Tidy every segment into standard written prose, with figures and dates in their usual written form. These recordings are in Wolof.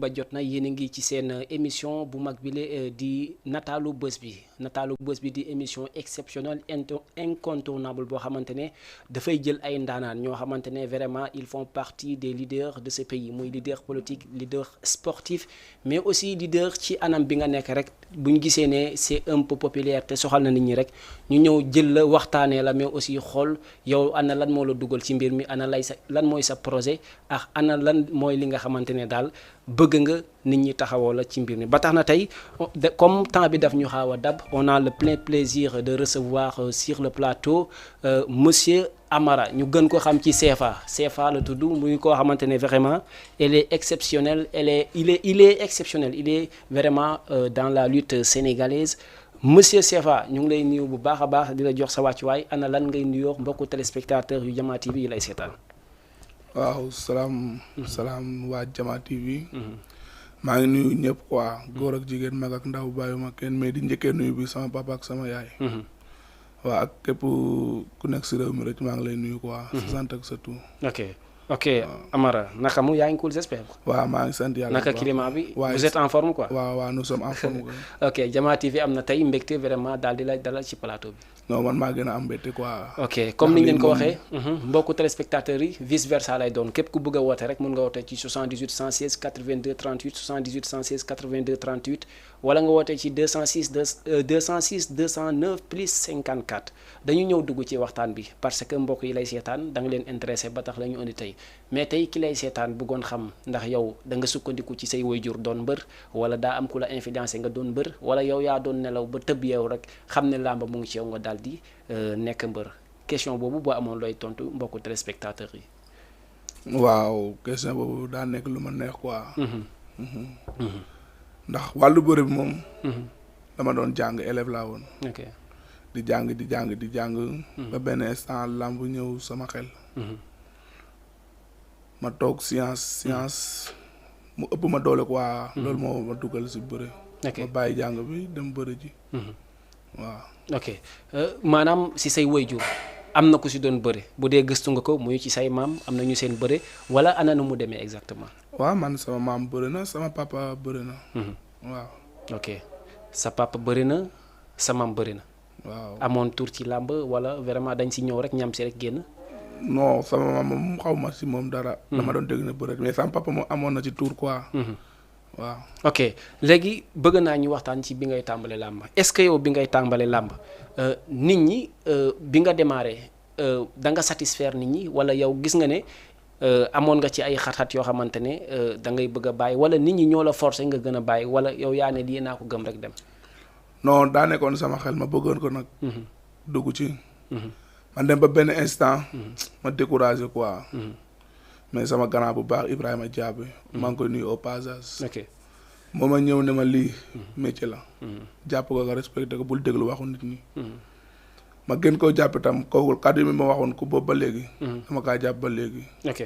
ba jot na yéen a ngi ci seen émission bu mag bi di nataalu bés bi di émission exceptionnelle incontournable boo xamante ne dafay jël ay ndaanaan ñoo xamante ne vraiment ils font partie des leaders de ce pays muy leader politique leader sportif mais aussi leader ci anam bi nga nekk rek bu ñu gisee ne c'est un peu populaire te soxal na nit ñi rek ñu ñëw jël la waxtaanee la mais aussi xool yow ana lan moo la dugal ci mbir mi ana lan mooy sa projet ak ana lan mooy li nga xamante ne daal bëgg nga nit ñi taxawoo la ci mbir mi ba tax na tey comme temps bi daf ñu xaaw a dab on a le plein plaisir de recevoir sur le plateau monsieur Amara ñu gën ko xam ci CFA la tudd muy koo xamante ne vraiment elle est exceptionnelle il est exceptionnel il est vraiment dans la lutte sénégalaise monsieur CFA ñu ngi lay nuyu bu baax a baax di la jox sa wàccuwaay ana lan ngay nuyoo mbokku téléspectateurs yu Jama TV yi lay seetaan. waaw salaam waa Jama TV. maa ngi nuyu ñëpp quoi góor ak jigéen mag ak ndaw bàyyuma kenn mais di njëkkee nuyu bi sama papa ak sama yaay. waaw ak képp ku nekk si réew mi rek maa ngi lay nuyu quoi. sa sant ak sa tur. ok Amara naka mu yaa ngi cool j'espère. waaw maa ngi sant yàlla naka climat bi. waaw vous êtes en forme quoi. waaw nous sommes en forme. ok Jama TV am na tey mbégte vraiment daal di la dalal ci plateau bi. non man maa gën a am mbégte quoi. ok comme ni ñu leen ko waxee. mbokku téléspectateurs yi vice versa lay doon képp ku bëgg a woote rek mun nga woote ci 78 116 82 38 78 116 82 38 wala nga woote ci 206 209 plus 54 dañu ñëw dugg ci waxtaan bi parce que mbokk yi lay seetaan da nga leen intéressé ba tax la ñu indi tey mais tey ki lay seetaan bëggoon xam ndax yow da nga sukkandiku ci say waajur doon mbër wala daa am ku la influencé nga doon mbër wala yow yaa doon nelaw ba tëb yow rek xam ne làmba mu ngi ci yow nga daal di nekk mbër question boobu boo amoon looy tontu mbokku téléspectateurs yi. waaw question boobu daa nekk lu ma neex quoi. ndax wàllu bëre bi moom. dama doon jàng élève laa woon. ok di jàng. ba benn instant làmb ñëw sama xel. ma toog science mu ëpp ma doole quoi. loolu moo ma dugal si bëre. ma bàyyi jàng bi dem bëre ji. waaw. ok maanaam si say waajur am na ku si doon bëre bu dee gëstu nga ko muy ci say maam am na ñu seen bëre wala ana nu mu demee exactement. waaw man sama maam bëri na sama papa bëri na. waaw. ok sa papa bëri na sa maam bëri na. waaw amoon tur ci làmb wala vraiment dañ si ñëw rek ñam si rek génn. non sama maam moom xaw ma si moom dara. dama doon dégg na bëri mais sama papa moom amoon na ci tur quoi. waaw. ok léegi bëgg naa ñu waxtaan ci bi ngay tàmbale làmb est-ce que yow bi ngay tàmbale làmb nit ñi bi nga démarré da nga satisfaire nit ñi wala yow gis nga ne amoon nga ci ay xat-xat yoo xamante ne da ngay bëgg a bàyyi wala nit ñi ñoo la forcer nga gën a bàyyi wala yow yaa ne lii naa ko gëm rek dem. non daa nekkoon sama xel ma bëggoon ko nag. dugg ci. man dem ba benn instant. ma découragé quoi. mais sama grand bu baax Ibrahima Diaby. maa ngi koy nuyu au passage. ok moo ma ñëw ne ma lii. métier la. jàpp ko nga respecté ko bul déglu waxu nit ñi. ma gën koo jàpp itam kooku kàddu yi ma waxoon ko boobu ba léegi. dama kaa jàpp ba léegi. ok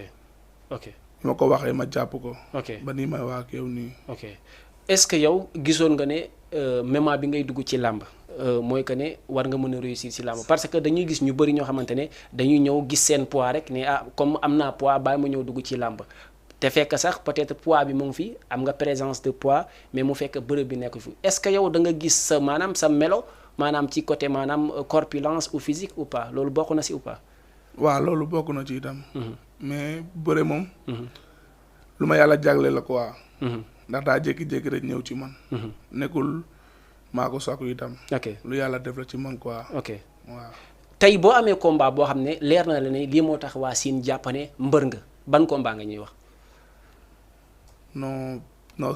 bi ma ko waxee ma jàpp ko. ok ba nii may wax ak yow nii. ok est-ce que yow gisoon nga ne moment bi ngay dugg ci làmb mooy que ne war nga mën a réussir ci làmb parce que dañuy gis ñu bëri ñoo xamante ne dañuy ñëw gis seen poids rek ne comme am naa poids bàyyi ma ñëw dugg ci làmb te fekk sax peut-être poids bi mu ngi fi am nga présence de poids mais mu fekk bërëb bi nekk fi est-ce que yow da nga gis sa maanaam sa melo maanaam ci côté maanaam corpulence ou physique ou pas loolu bokk na ci ou pas. waaw loolu bokk na ci itam. mais bëre moom. lu ma yàlla jagle la quoi. ndax daa jékki-jékki rek ñëw ci man. nekkul maa ko sakku itam. ok lu yàlla def la ci man quoi. ok waaw. tey boo amee combat boo xam ne leer na la ne lii moo tax waa Sine jàpp ne mbër nga ban combat nga ñuy wax. non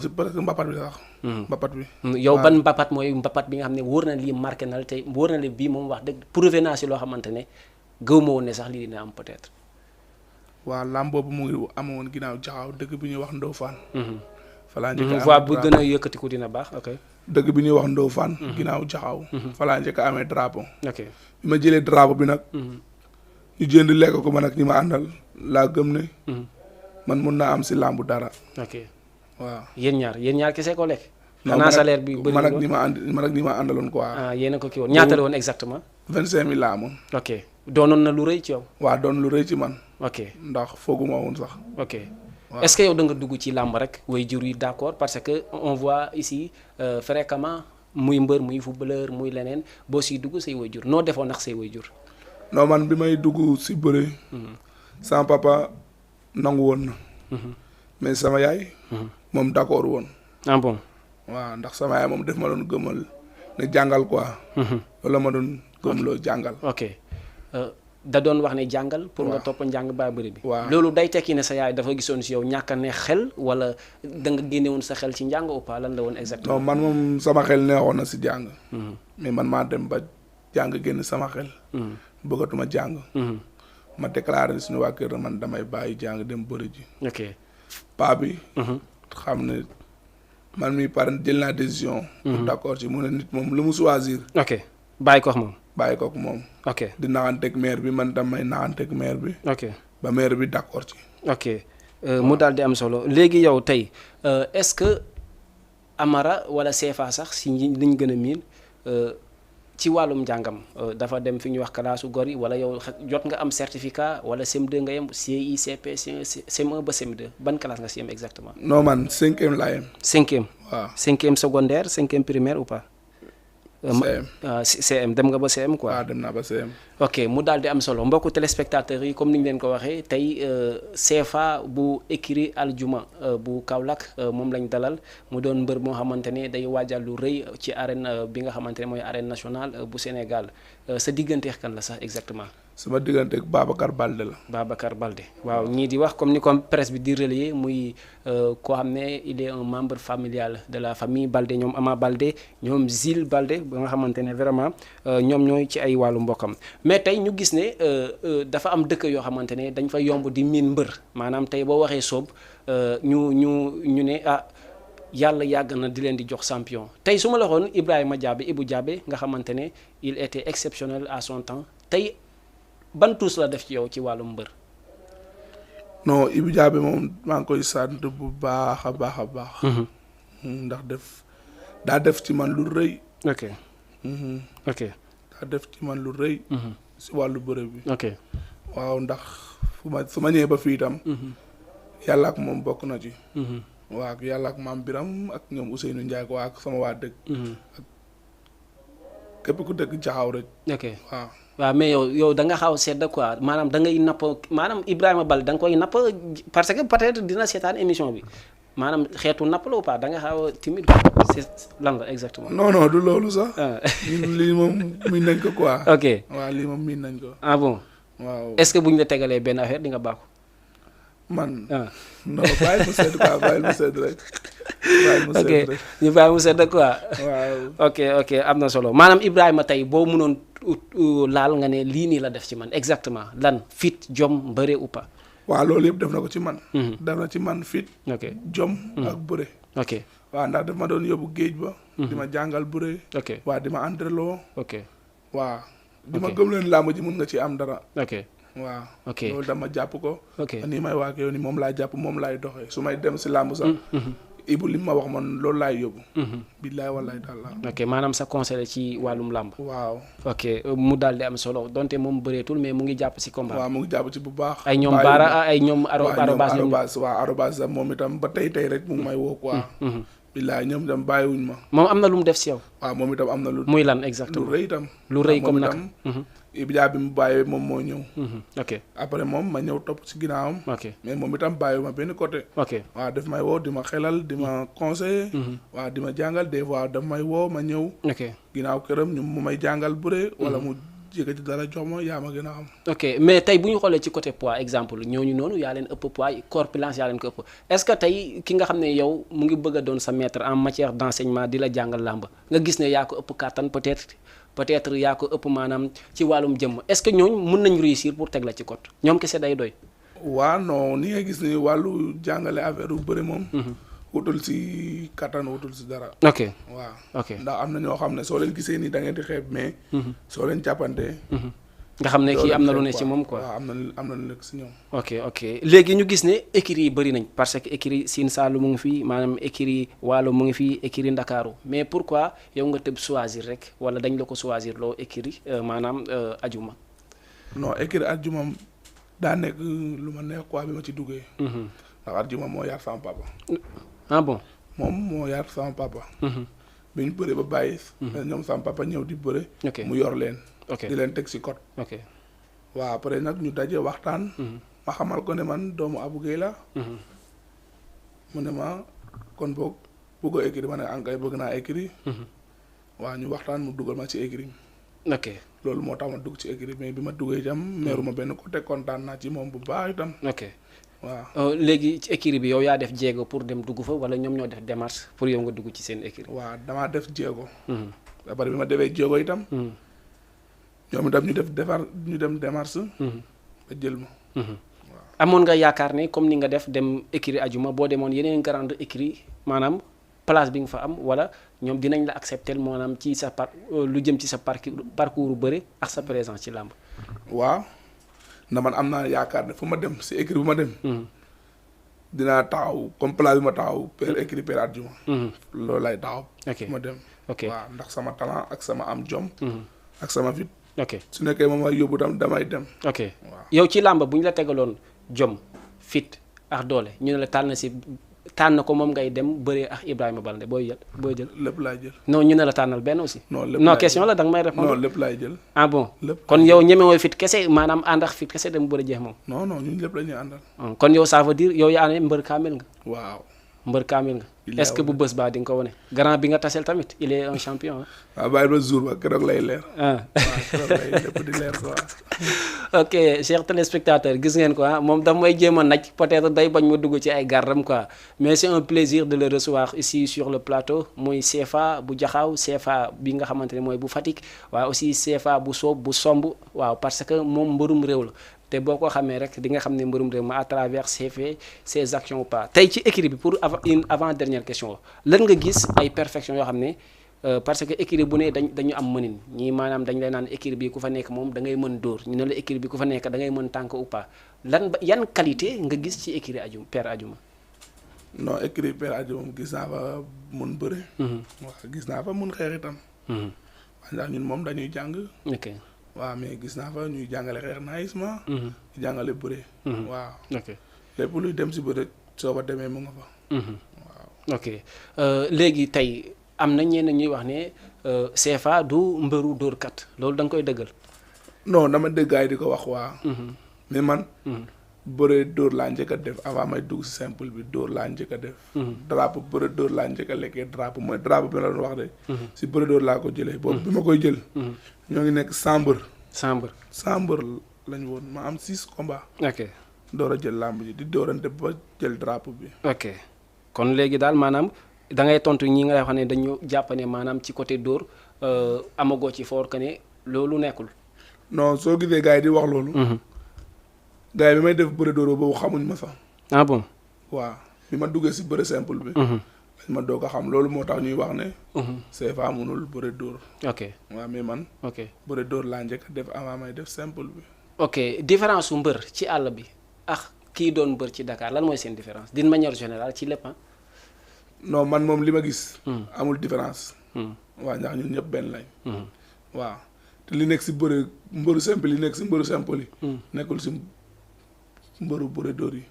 c'est parce que mbapat bi sax. mbapat bi. yow ban mbapat mooy mbapat bi nga xam ne wóor na lii marqué na la tey wóor na la bii moom wax dëgg prouvé naa si loo xamante ne gëw ma woon ne sax lii dina am peut-être. waaw lamb boobu mu ngi amoon ginnaaw jaxaw dëkk bi ñuy wax Ndofane. falaa njëkk a voix bu gën a yëkkatiku dina baax ok. dëkk bi ñuy wax Ndofane. ginnaaw jaxaw. falaa njëkk a amee drapeau. ok bi ma jëlee drapeau bi nag. ñu jënd lekk ko man ak ñi ma àndal laa gëm ne. man mun naa am si làmbu dara. ok waaw. yéen ñaar kese ko lekk. xanaa salaire bi bëri man ak ñi ma àndaloon quoi. yéen a ko kii woon ñaata la woon exactement. 25 000 laa amoon. ok doonoon na lu rëy ci yow. waaw doon lu rëy ci man. ok ndax fooguma woon sax. ok waaw. est-ce que yow da nga dugg ci làmb rek waajur yi d'accord parce que on voit ici fréquemment muy mbër muy footballeur muy leneen boo siy dugg say waajur noo defoon ndax say waajur. non man bi may dugg si bëre. sama papa nangu woon na. mais sama yaay. moom d'accord woon. ah bon. waaw ndax sama yaay moom def ma doon gëmal ne jàngal quoi. wala ma doon gëmloo jàngal. ok da doon wax ne jàngal. pour nga topp njàng baa bëri bi. waaw loolu day tekki ne sa yaay dafa gisoon si yow ñàkk a ne xel wala da nga génne woon sa xel ci njàng ou pas lan la woon exactement. non man moom sama xel neexoon na si jàng. mais man maa dem ba jàng génn sama xel. bëggatuma jàng. ma déclaré suñu waa kër man damay bàyyi jàng dem bëri ji. ok paa bi. xam ne man mi pare jël naa décision. pour d'accord ci mu ne nit moom lu mu choisir. ok bàyyi ko moom. bàyyi kook moom. ok di naxanteeg maire bi man damay naxanteeg maire bi. ok ba maire bi d'accord ci. ok mu daal di am solo léegi yow tey est-ce que Amara wala CFA sax si liñ gën a miin ci wàllum njàngam dafa dem fi ñuy wax classe gor yi wala yow jot nga am certificat wala CM2 nga yem CI CP CM1 ba CM2 ban classe nga si yem exactement. non man 5e laa yem. 5e. waaw 5e secondaire 5e primaire ou pas. CM. CM dem nga ba CM quoi. waaw dem naa ba CM. ok mu daal di am solo mbokku téléspectateurs yi comme ni ñu leen ko waxee tey CFA bu écurie Aljuma bu Kaolack moom lañ dalal mu doon mbër moo xamante ne day waajal lu rëy ci arène bi nga xamante ne mooy arène nationale bu Sénégal sa digganteex kan la sax exactement. sama digganteeg Babacar Balde la. Babacar Balde waaw ñii di wax comme ni comme presse bi di relayer muy koo xam ne il est un membre familial de la famille Balde ñoom Ama Balde ñoom Zil Balde ba nga xamante ne vraiment ñoom ñooy ci ay wàllu mbokkam mais tey ñu gis ne dafa am dëkk yoo xamante ne dañ fa yomb di miin mbër maanaam tey boo waxee soob ñu ne ah yàlla yàgg na di leen di jox champion tey su ma la waxoon Ibrahima Diaby Ibou Diaby nga xamante ne il était exceptionnel à son temps tey ban tuus la def ci yow ci wàllum mbër. non Ibou Diaby moom maa ngi koy sant bu baax a baax a baax. ndax daa def ci man lu rëy. ok ok. daa def ci man lu rëy. si wàllu bëre bi. ok waaw ndax su ma ñëwee ba fii itam. yàlla ak moom bokk na ci. waaw ak yàlla ak maam Biram ak ñoom Ousseynou Ndiaye ko ak sama waa dëkk. ak képp ku dëkk jaxaw rek. ok waaw. waaw mais yow da nga xaw sedd quoi maanaam da ngay napp maanaam Ibrahima Baldé da nga koy napp parce que peut-être dina seetaan émission bi maanaam xeetu napp la ou pas da nga xaw a timide c'est lan la exactement. non non du loolu sax. lii moom miin nañ ko quoi. ok waaw lii moom miin nañ ko. ah bon. waaw est-ce que bu ñu la tegalee benn affaire di nga baax. man. non bàyyi mu sedd quoi bàyyi mu sedd rek. bàyyi mu sedd rek ok ñu bàyyi mu sedd quoi. waaw. ok am na solo maanaam Ibrahima tey boo mënoon laal nga ne lii nii la def ci man exactement lan fit jom bëre ou pas. waaw loolu yëpp def na ko ci man. def na ci man fit. ok jom ak bëre. ok waaw ndax daf ma doon yóbbu géej ba. di ma jàngal bëre. ok waaw di ma entraîner. ok waaw di ma gëm leen làmb ji mun nga ci am dara. ok waaw. ok loolu dama jàpp ko. ok nii may waa ak yow ni moom laa jàpp moom laay doxee su may dem si làmb sax. Ibu li ma wax man loolu laay yóbbu. billaay wallaay taala. ok maanaam sa conseil ci wàllum làmb. waaw. ok mu daal di am solo donte moom bëreetul mais mu ngi jàpp si combat. waaw mu ngi jàpp ci bu baax. ay ñoom baara ay ñoom arobase waaw arobase moom itam ba tey rek mu ngi may woo quoi. billaay ñoom itam bàyyiwuñ ma. moom am na lu mu def si yow. waaw moom itam am na lu. muy lan exactement lu rëy itam. lu rëy comme naka Ibou Diaby bi mu bàyyee moom moo ñëw. ok après moom ma ñëw topp si ginnaawam. ok mais moom itam bàyyi ma benn côté. ok waaw daf may woo di ma xelal di ma conseiller. waaw di ma jàngal des fois daf may woo ma ñëw. ok ginnaaw këram ñu mu may jàngal bëre. wala mu yëkkati dara jox ma yaa ma gën a xam. ok mais tey bu ñu xoolee ci côté poids exemple ñooñu noonu yaa leen ëpp poids corpulence yaa leen ko ëpp est-ce que tey ki nga xam ne yow mu ngi bëgg a doon sa maître en matière d'enseignement di la jàngal làmb nga gis ne yaa ko ëpp kàttan peut-être yaa ko ëpp maanaam ci wàllum jëmm est-ce que ñooñu mën nañu réussir pour teg la ci côté ñoom kese day doy. waaw non ni nga gis ni wàllu jàngale affaire yu bëri moom. wutul si kattan wutul si dara. ok waaw. ok ndax am na ñoo xam ne soo leen gisee nii da ngeen di xeeb mais. soo leen jàppante. nga xam ne kii am na lu ne ci moom quoi. waaw am na lu nekk si ñoom. ok léegi ñu gis ne écuries yi bëri nañ parce que écurie Sine Saalum mu ngi fii maanaam écurie Waalo mu ngi fii écurie Ndakaaru mais pourquoi yow nga tëb choisir rek wala dañ la ko choisir loo écurie maanaam Ajuma. non écurie Ajuma daa nekk lu ma neex quoi bi ma ci duggee. ndax Adjuma moo yar sama papa. ah bon. moom moo yar sama papa. bi ñu bëre ba bàyyi. ñoom sama papa ñëw di bëre. mu yor leen. di leen teg si code. waaw après nag ñu daje waxtaan. ma xamal ko ne man doomu Abou Gueye la. mu ne ma kon boog bëggoo écrit ma ne ankay bëgg naa écrit. waaw ñu waxtaan mu dugal ma ci écrit. loolu moo tax ma dugg ci écrit mais bi ma duggee itam meeru ma benn côté kontaan naa ci moom bu baax itam. waaw léegi ci écurie bi yow yaa def jéego pour dem dugg fa wala ñoom ñoo def démarche pour yow nga dugg ci seen écurie. waaw damaa def jéego. ba pare bi ma defee jéego itam. ñoom itam ñu dem démarche. ba jël ma. waaw amoon nga yaakaar ne comme ni nga def dem écurie Adjuma boo demoon yeneen grande écurie maanaam place bi nga fa am wala ñoom dinañ la accepter maanaam ci sa lu jëm ci sa parcours bëre ak sa présence ci làmb. waaw. na man am naa yaakaar ne fu ma dem si écrit bu ma dem. dinaa taxaw comme place bi ma taxaw père écrit père Adjuma. loolu lay taxaw. fu ma dem. waaw ndax sama talent ak sama am jom. ak sama fit. su nekkee moom ay yóbbu tam damay dem. waaw yow ci làmb bu ñu la tegaloon jom fit ak doole ñu ne la tànn ko moom ngay dem bëree ak Ibrahima Baldé booy jël. lépp laay jël. non ñu ne la tànnal benn aussi. non question la da nga may répondre. non lépp laay jël. ah bon kon yow ñemewoo fit kese maanaam ànd ak fit kese dem bëri jeex moom. non ñun lépp la ñuy àndal. kon yow ça veut dire yow yaa ne mbër kaamil nga. waaw mbër kaamil nga. est-ce que bu bës baa di nga ko wane. grand bi nga tasel tamit il est un champion. waaw bàyyi ba jour ba keroog lay leer. waaw keroog lay lépp di leer quoi. ok chers téléspectateurs gis ngeen ko moom daf may jéem a naj peut-être day bañ ma dugg ci ay gardam quoi mais c'est un plaisir de le recevoir ici sur le plateau muy CFA bu Jaxaaw CFA bi nga xamante ne mooy bu Fatick waaye aussi CFA bu Soob bu Somb waaw parce que moom mbërum réew la te boo ko xamee rek di nga xam ne mbërum réew ma à travers ses actions ou pas tey ci équipe bi pour une avant dernière question lan nga gis ay perfection yoo xam ne parce que équipe bu ne dañu am mënin ñii maanaam dañ lay naan équipe bi ku fa nekk moom da ngay mën dóor ñu ne la équipe bi ku fa nekk da ngay mën tànk ou pas yan qualité nga gis ci équipe Adjuma père Adjuma. non équipe père Adjuma gis naa fa mun bëre. waaw gis naa fa mun xeex itam. waaw ndax ñun moom dañuy jàng. waaw mais gis naa fa ñuy jàngale xeex naïsement. di jàngale bëre. waaw. lépp luy dem si bëre soo ko demee mu nga fa. waaw. léegi tey am na ñenn ñuy wax ne CFA du mbëru dóorkat loolu da nga koy dëggal. non dama déggaay di ko wax waa. mais man. bëre dóor laa njëkk a def avant may dugg si simple bi dóor laa njëkk a def. drapeau bëre dóor laa njëkk a lekkee drapeau mooy drapeau bi la doon wax de. si bëre dóor laa ko jëlee. boobu bi ma koy jël. ñoo ngi nekk 100 mbër. 100 mbër lañu woon ma am 6 combats. door a jël làmb ji di doorante ba jël drapeau bi. kon léegi daal maanaam da ngay tontu ñi nga xam ne dañu jàpp ne maanaam ci côté dóor amagoo ci fort que ne loolu nekkul. non soo gisee gars yi di wax loolu. gars yi bi may def bëre dóor boobu xamuñ ma sax. ah bon. waaw bi ma duggee si bëre simple bi. dañ ma doog a xam loolu moo tax ñuy wax ne. CFA mënul bëre dóor. waaw mais man. bëre dóor laa njëkk a def avant may def simple bi. différence su mbër ci àll bi ak kii doon mbër ci Dakar lan mooy seen différence d'une manière générale ci lépp non man moom li ma gis. amul différence. waaw ndax ñun ñëpp benn lañ. waaw te li nekk si mbëru simple yi nekk si mbëru simple yi. nekkul si mbëru bëre dóor yi.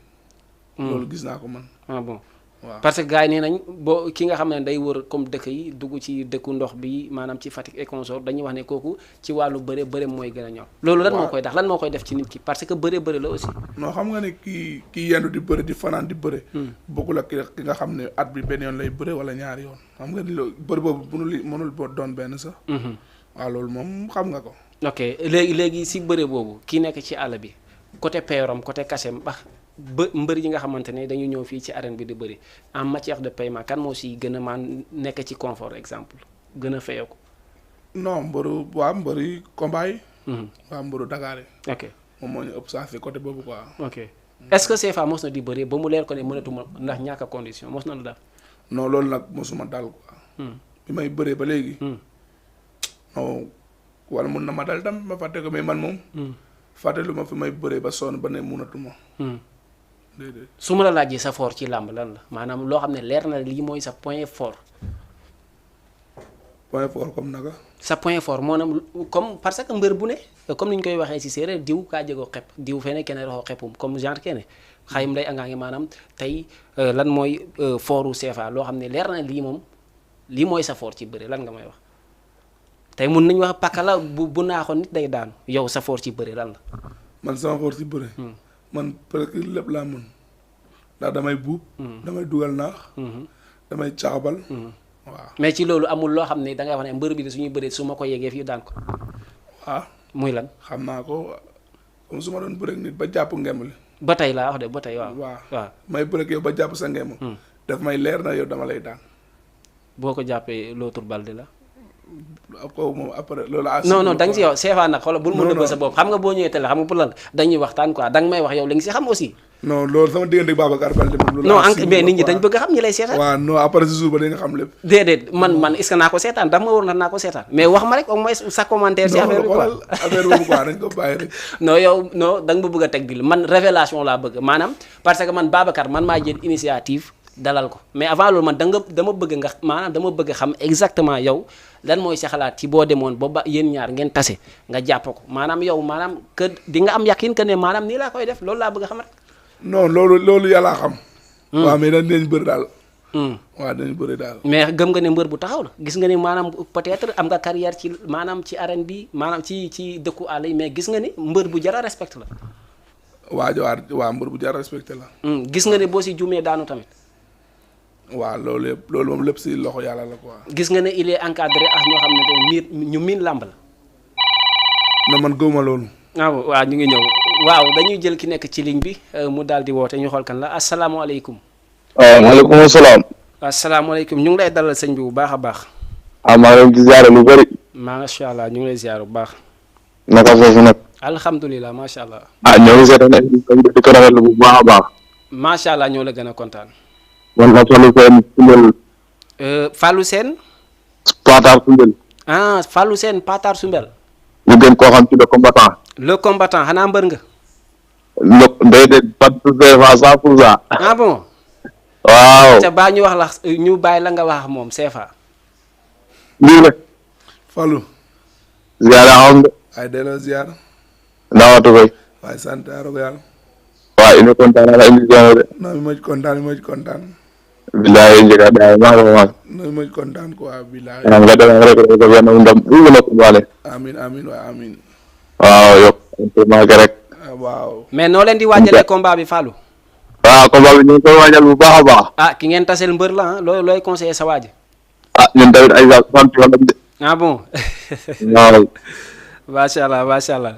loolu gis naa ko man. ah bon waaw parce que gars yi nee nañ boo ki nga xam ne day wër comme dëkk yi dugg ci dëkku ndox bi maanaam ci Fatick et consort dañuy wax ne kooku ci wàllu bëre mooy gën a ñor. loolu lan moo koy tax lan moo koy def ci nit ki parce que bëre la aussi. non xam nga ne kii yendu di bëre di fanaan di bëre. bokkul ak ki nga xam ne at bi benn yoon lay bëre wala ñaari yoon xam nga ni loolu bëre boobu mënul boo doon benn sax. waaw loolu moom xam nga ko. léegi si bëre boobu ki nekk ci àll bi côté payoram côté kasem mbër yi nga xamante ne dañu ñëw fii ci arène bi di bëri en matière de paiement kan moo si gën a maan nekk ci confort exemple gën a fayoo ko. non mbëri combat yi. waaw mbëru Dakar yi. moom moo ñu ëpp saa fi côté boobu quoi. est-ce que CFA mos na di bëri ba mu leer ko ne mënatuma ndax ñàkk a condition mos na la dal. non loolu nag mosuma dal quoi. bi may bëree ba léegi. non wala mun na ma dal tam ma fàtte ko mais man moom. fàttelu ma fi may bëree ba sonn ba ne munatuma. déedéet su ma la laajee sa fort ci làmb lan la maanaam loo xam ne leer na lii mooy sa point fort. point fort comme naka. sa point fort maanaam comme parce que mbër bu ne comme ni ñu koy waxee ci séeréer diw kaa jegoo xepp diw fene kene roxo xeppum comme genre kene xayim lay angaa ngi maanaam tey lan mooy fortu CFA loo xam ne leer na lii moom lii mooy sa fort ci bëre lan nga may wax tey mun nañu wax pakala bu naaxoon nit day daanu yow sa fort ci bëre lan la. man sama fort ci bëre. man presque lépp laa mën ndax damay buub. damay dugal naax. damay caxabal. waaw mais ci loolu amul loo xam ne dangay wax ne mbër bi de suñuy bëree su ma ko yegee fii daan ko. waaw muy lan. xam naa ko comme su ma doon bëreeg nit ba jàpp ngemb li. ba tey laa wax de ba tey waaw. waaw may bëreeg yow ba jàpp sa ngemb. daf may leer na yow dama lay daan. boo ko jàppee l'autre balde la. kooku moom après loolu. non da nga si yow CFA nag xoolal bul ma dëgg sa bopp xam nga boo ñëwee télé xam nga pour lan dañuy waxtaan quoi danga may wax yow li nga si xam aussi. non loolu sama diggante Babacar Balde moom. non mais nit ñi dañ bëgg a xam ñi lay seetaan. waaw non après ce jour ba di nga xam lépp. déedéet man est-ce que naa ko seetaan ndax ma war na naa ko seetaan mais wax ma rek au moins sa commentaire si affaire bi quoi affaire boobu quoi dañ ko bàyyi rek. non yow non da nga ma bëgg a teg dil man révélation laa bëgg maanaam parce que man Babacar man maa jël initiative dalal ko mais avant loolu man dama bëgg nga maanaam dama bëgg xam exactement yow lan mooy sa xalaat ci boo demoon ba yéen ñaar ngeen tase nga jàpp ko maanaam yow maanaam que di nga am yakin que ne maanaam nii laa koy def loolu laa bëgg a xam rek. non loolu yàllaa xam. waaw mais dañ bëri daal. waaw dañ bëri daal. mais gëm nga ne mbër bu taxaw la gis nga ni maanaam peut-être am nga carrière ci maanaam ci arène bi maanaam ci dëkku àll yi mais gis nga ni mbër bu jar a respecté la. waa mbër bu jar a respecté la. gis nga ne boo si juumee daanu tamit. waaw loolu moom lépp si loxo yàlla la quoi. gis nga ne il est encadré ak ñoo xam ne ñu miin làmb la. na man gëwuma loolu. waaw ñu ngi ñëw waaw dañuy jël ki nekk ci ligne bi mu daal di woote ñu xool kan la asalaamaaleykum. waaw maaleykum salaam. asalaamaaleykum ñu ngi lay dalal sëñ bi bu baax a baax. maa ngi leen di ziare lu bëri. macha allah ñu ngi lay ziare bu baax. naka foofu nag. alhamdulilah macha allah. ñoo ngi seetaan émission bi di ko rafetlu bu baax a baax. macha allah ñoo la gën a kontaan. man la Fallou Sène Koungheul. Fallou Sène. Patar Koungheul. Fallou Sène Patar Sumbel. ñu gën koo xam ci le combattant. le combattant xanaa mbër nga. déedéet pas tout CFA 100%. Bon. waaw. ca baa ñu wax la ñu bàyyi la nga wax moom CFA. lii la. Fallou. ziare xam nga. ay delloo ziar. naawatu koy. waaye sant yàlla ko yàlla. waaw ina kontaan ala émission de. non mi ma ci kontaan. bilaay njëkk daay maa ngi wax. non mi ma ci kontaan quoi bilaay. nga dem rek ko benn ndam bu la ko walé. amiin waay amiin. waaw yokk maa ngi rek. waaw. mais noo leen di waajalee combat bi Fallou. waaw combat bi ñu ngi koy waajal bu baax a baax. ki ngeen taseel mbër la looy conseiller sa waaji. ñun tamit ay champion lañ de. bon. waaw. macha allah macha allah.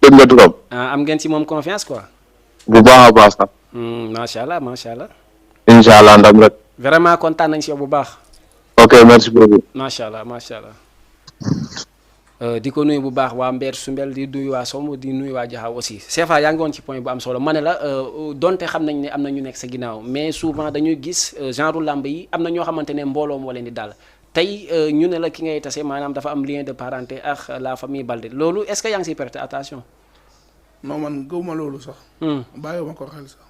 dégg nga turam. am ngeen ci moom confiance quoi. bu baax a baax sax. macha allah macha allah. incha allah ndam rek. vraiment kontaan nañ si yow bu baax. ok merci beaucoup. macha allah macha allah. di ko nuyu bu baax waa Mbeer Sumbel di nuyu waa Somm di nuyu waa Jaxaw aussi CFA yaa ngi woon ci point bu am solo ma ne la donte xam nañ ne am na ñu nekk sa ginnaaw mais souvent dañuy gis genre làmb yi am na ñoo xamante ne mbooloo moo leen di dal tey ñu ne la ki ngay tase maanaam dafa am lien de parenté ak la famille Balde loolu est-ce que yaa ngi siy prêter attention. non man gëwuma loolu sax. bàyyiwuma ko xel sax.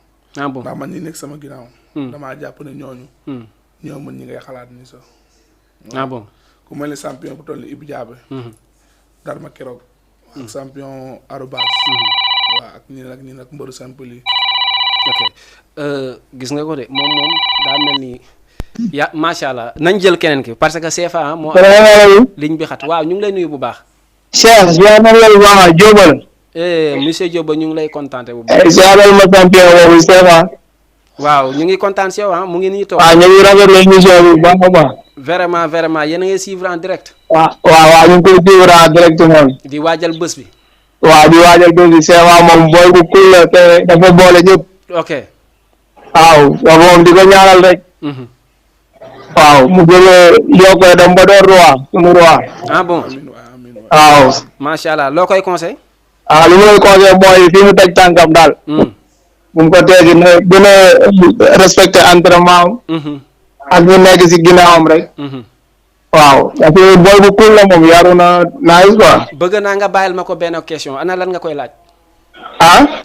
bon ndax man ñi nekk sama ginnaaw. damaa jàpp ne ñooñu. ñoo mën ñi ngay xalaat ni sax. bon. ku mel ni champion bu toll ni Ibou Diaby. Darma Keroog. ak champion Arobas. waaw ak ñi nag mbëru simple yi. ok gis nga ko de moom daa mel ni macha allah nañ jël keneen ki parce que CFA moo. ligne bi xat waaw ñu ngi lay nuyu bu baax. Cheikh ziar na la bu baax Diop la. monsieur Diop ñu ngi lay kontaante bu baax. ziaral ma champion boobu CFA. waaw ñu ngi kontaan si yow mu ngi nii toog. waaw ñu ngi rafetlu émission bi bu baax a baax. vraiment yéen a ngi suivre en direct. waaw ñu ngi koy suivre en direct moom. di waajal bés bi. waaw di waajal bés bi CFA moom booy bu cool la te dafa boole ñëpp. ok. waaw moom di ko ñaanal rek. waaw mu gën a yokkoo dem ba doon roi suñu roi. bon. waaw. macha allah loo koy conseil. li ma koy conseil mooy fi mu teg tànkam daal. bu mu ko teegi na gën a respecté entraînement am. ak ñu nekk si ginnaawam rek. waaw parce que booy bu cool la moom yaru na nice quoi. bëgg naa nga bàyyil ma ko benn question ana lan nga koy laaj.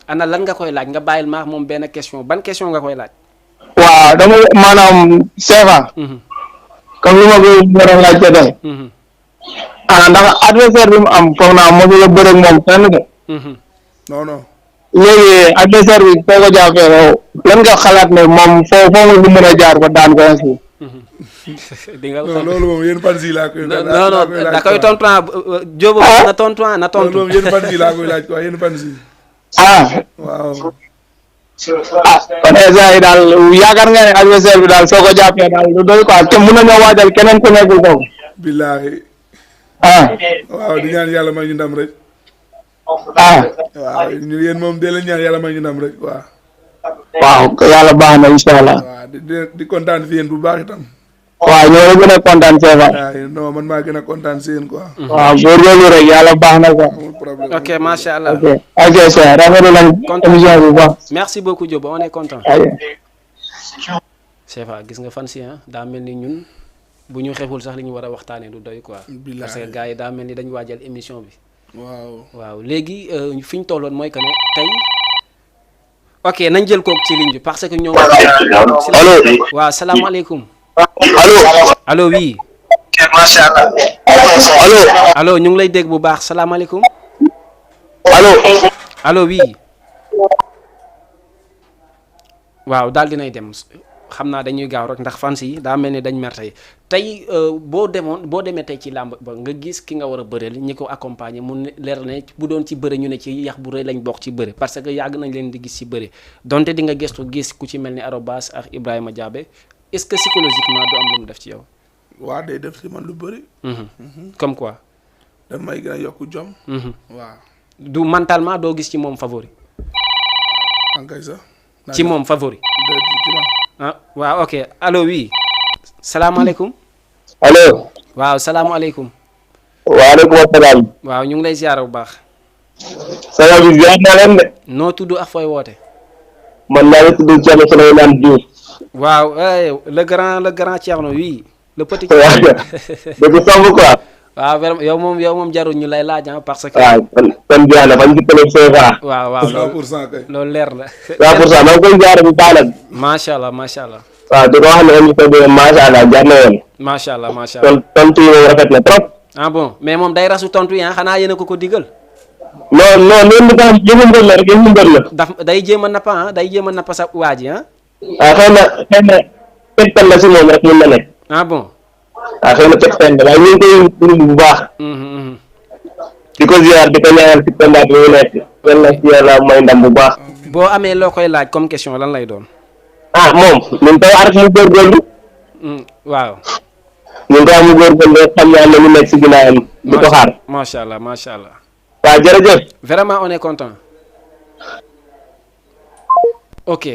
ana lan nga koy laaj nga bàyyil ma moom benn question ban question nga koy laaj. waaw dama maanaam CFA. comme li ma ko war a laajte tey ndax adversaire bi mu am foog naa mosul a bëre ak moom fenn de non non léegi adversaire bi soo ko jàppee lan nga xalaat ne moom foo nga ko mën a jaar ba daan ko ainsi di nga non loolu moom yéen fan si laa koy non non da koy tontu Diop na tontu na tontu loolu moom yéen fan si laa koy laaj quoi yéen fan si waaw kon instant yi daal yaakaar nga ne adversaire bi daal soo ko jàppee daal du doy quoi te mën nañoo waajal keneen ku nekkul foofu billaahi waaw di ñaan yàlla may ñu ndam rek waaw ñu yéen moom dee leen ñaan yàlla may ñu ndam rek waaw yàlla baax na incha allah waaw di kontaan fi yéen bu baax itam waaw ñoo la gën a kontaan Sefa waaw non man maa gën a kontaan si yéen quoi waaw góorgóorlu rek yàlla baax na quoi amul problème ok macha allah ok ça rafetlu nañ émission bi bu baax merci beaucoup Diop on est content Sefa gis nga fan si daa mel ni ñun bu ñu xeful sax li ñu war a waxtaanee du doy quoi parce que gars yi daa mel ni dañu waajal émission bi waaw léegi fi ñu tolloon mooy que ne tey ok nañ jël kooku ci ligne bi parce que ñoom allo waaw salaamaaleykum allo allo oui macha allah allo allo ñu ngi lay dégg bu baax salaamaaleykum allo allo oui waaw daal dinay dem xam naa dañuy gaaw rek ndax fans yi daa mel ni dañ mer tey boo demee tey ci làmb ba nga gis ki nga war a bëreel ñi ko accompagner mu leer ne bu doon ci bëre ñu ne ci yax bu rëy lañ bokk ci bëre parce que yàgg nañ leen di gis ci bëre donte di nga gestu gis ku ci mel ni Arobas ak Ibrahima Diabé est-ce que psychologiquement du am lu mu def ci yow. waa day def ci man lu bëri. comme quoi. daf may gën a yokk jom. waaw. du mentalement doo gis ci moom favori. ankay sax. ci moom favori. waaw ok allo oui. salaamaaleykum. allo. waaw salaamaaleykum. waaleykum salaam. waaw ñu ngi lay ziar bu baax. ça va bi ziar naa leen de. noo tudd ak fooy woote. man maa ngi tudd Thierno Souleymane Diouf. waaw le grand Thierno oui. le petit waaw dëgg somb quoi. waaw vraiment yow moom jarul ñu lay laaj parce que. waaw kon jeex na bañ ci télé CFA. waaw 100% kay. loolu leer na. 100% maa ngi koy jaar bu baax nag. macha allah macha allah. waaw di ko wax ne émission bi macha allah jaar na yoon. macha allah macha allah tontu yi moom rafet na trop. ah bon mais moom day rasu tontu yi xanaa yéen a ko digal. non loolu li tax yëngu mbër la rek yëngu mbër la. day jéem a nappa day jéem a nappa sa waa ji xëy na tegtal la si moom rek mën na nekk. ah bon. xëy na tegtal la waaye ñu ngi koy bu baax. di ko ziar di ko ñaanal ci combat bi mu nekk. yàlla na ci yàlla may ndam bu baax. boo amee loo koy laaj comme question lan lay doon. moom ñun taw rek mu góorgóorlu. waaw. ñun taw mu góorgóorlu xam naa ne mu nekk si ginnaawam. di ko xaar. macha allah macha allah. waaw jërëjëf. vraiment on est content. ok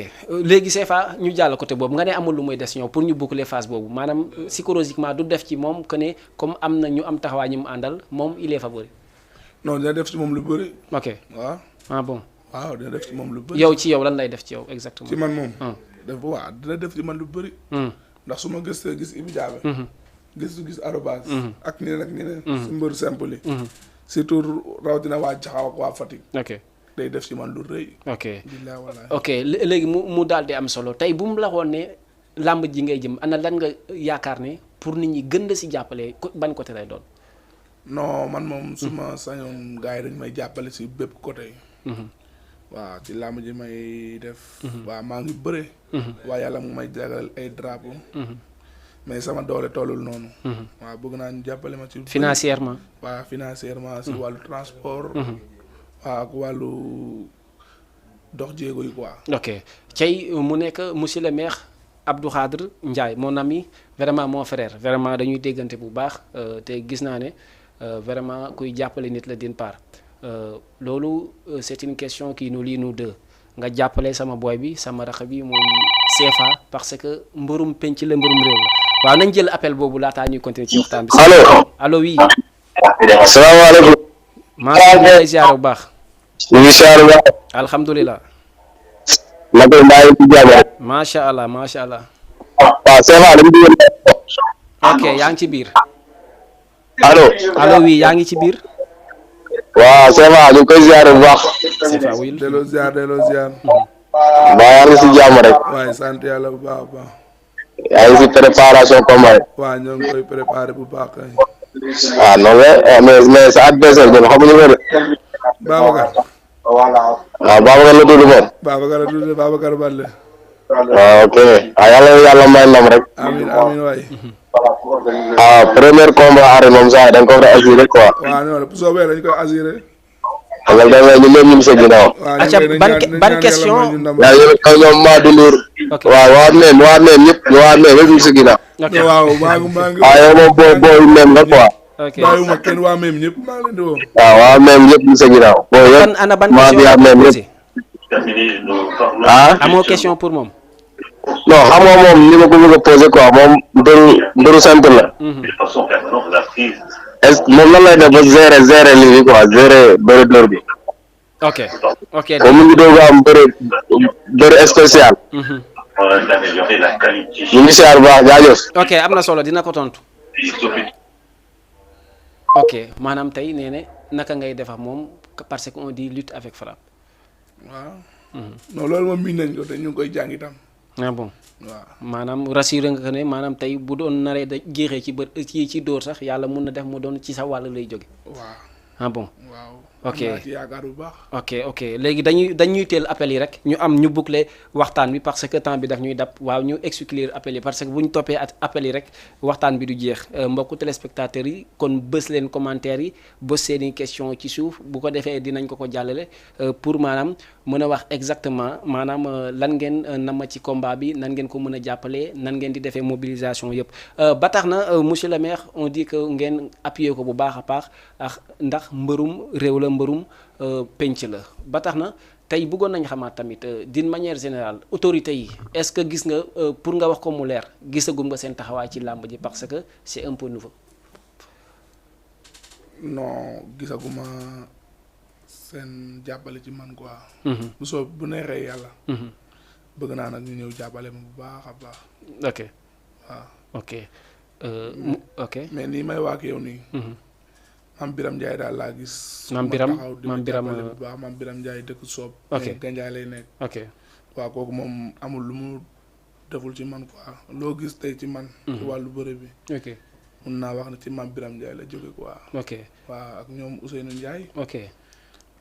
léegi CFA ñu jàll côté boobu nga ne amul lu muy des ñëw pour ñu boucler phase boobu maanaam psychologiquement du def ci moom que ne comme am na ñu am taxawaay ñu mu àndal moom il est favori. non dina def ci moom lu bëri. ok waaw. ah bon. waaw dina def ci moom lu bëri. yow ci yow lan lay def ci yow exactement. ci man moom. dina def ci man lu bëri. ndax su ma gëstoo gis Ibi Diabé. gis Arobas. ak ñeneen ak ñeneen. si mbëru simple yi. surtout rawatina waa Jaxaw ak waa Fatick. ok. day def ci man lu rëy. ok léegi mu daal di am solo tey bu mu la woon ne làmb ji ngay jëm ana lan nga yaakaar ne pour nit ñi gën la si jàppale ban côté lay doon. non man moom su ma sañoon gars yi dañ may jàppale si bépp côté. waaw ci làmb ji may def. waaw maa ngi bëre. waaye yàlla mu may jagal ay drapeau. mais sama doole tollul noonu. waaw bëgg naa ñu jàppale ma ci. financièrement. waaw financièrement si wàllu transport. waaw ak wàllu dox jéego yi quoi. ok cey mu nekk monsieur le maire Abdou Khadre Ndiaye mon ami vraiment mon frère vraiment dañuy déggante bu baax te gis naa ne vraiment kuy jàppale nit la d'une part loolu c'est une question qui nous lie nous deux nga jàppale sama boy bi sama rax bi mooy CFA parce que mbërum penc la mbërum réew la waaw nañ jël appel boobu laataa ñuy continuer ci waxtaan bi. allo oui. asalaamaaleykum. maa ngi lay ziar bu baax. ñu ngi ziar bu baax. alhamdulilah. naka maa ngi ci jàmm. macha allah macha allah. waaw Sefa dañu déglu. ok yaa ngi ci biir. allo oui yaa ngi ci biir. waaw Sefa ñu ngi koy ziar bu baax. Sefa wuyul delloo ziar. maa ngi si jàmm rek. waaye sant yàlla bu baax a baax. yaa ngi si préparation combat waaw ñoo ngi koy préparé bu baax kay. ah non mais sa adversaire ñoom xamuñu ko de. Babacar. waaw Babacar la tudd moom. Babacar a tudd Babacar Baldé. waaw ok yàlla may ndam rek. amiin amiin waay. premier combat arène moom saa yi da nga ko war a assuré quoi. waaw non bu soobee dañ koy assuré. xam nga demee ñu leen ñu sa ginnaaw. waaw acca ban question. yaa ngi ñoom Madou Ndour. ok waaw waa Neen ñëpp ñu sa ginnaaw. ok waaw maa ngi. yow moom booy Neen nga quoi. ok bàyyiwuma kenn waa même ñëpp maa ngi leen di woo. waaw waa Neen ñëpp ñu sa ginnaaw. booy yëpp ana ban maa question ngi Neen nga ñëpp. amoo question pour moom. non xam nga moom ni ma ko bëgg a posé quoi moom mbëru simple la. est moom lan lay def ba gérer lii bi quoi gérer bëri dóor bi. ok moom mu ngi doog a am bëri spécial. ñu ngi siyaar bu baax jaajëf. ok am na solo dina ko tontu. ok maanaam tey nee ne naka ngay def ak moom parce que on dit lutte avec frappe. waaw. non loolu moom miin nañ ko te ñu ngi koy jàng itam. ah bon waaw maanaam rassuré nga ko ne maanaam tey bu doon naree da jeexee ci bër ci dóor sax yàlla mun na def mu doon ci sa wàll lay jóge. waaw. ah bon waaw. ok am naa ci yaakaar bu baax. ok léegi dañuy teel appel yi rek ñu am ñu boucler waxtaan bi parce que temps bi daf ñuy dab waaw ñu exclure appel yi parce que bu ñu toppee appel yi rek waxtaan bi du jeex mbokku téléspectateurs yi kon bës leen commentaire yi bës seeni question ci suuf bu ko defee dinañ ko jàllale pour maanaam mën a wax exactement maanaam lan ngeen nama ci combat bi nan ngeen ko mën a jàppalee nan ngeen di defee mobilisation yëpp ba tax na monsieur le maire on dit que ngeen appuyer ko bu baax a baax ndax mbërum réew la mbërum penc la ba tax na tey bëggoon nañ xamaat tamit d'une manière générale autorité yi est-ce que gis nga pour nga wax ko mu leer gisagum nga seen taxawaay ci làmb ji parce que c'est un peu nouveau. non gisaguma seen jàppale ci man quoi. bu neexee yàlla. bëgg naa nag ñu ñëw jàppale ma bu baax a baax. ok waaw ok ok. mais nii may wax ak yow nii. Maam Biram Ndiaye daal laa gis. Maam Biram bu baax Maam Biram Ndiaye dëkk Soob. ok Gandiaye lay nekk. ok waaw kooku moom amul lu mu deful ci man quoi loo gis tey ci man. ci wàllu bëre bi. ok mun naa wax ne ci Maam Biram Ndiaye la jóge quoi. ok waaw ak ñoom Ousseynou Ndiaye. ok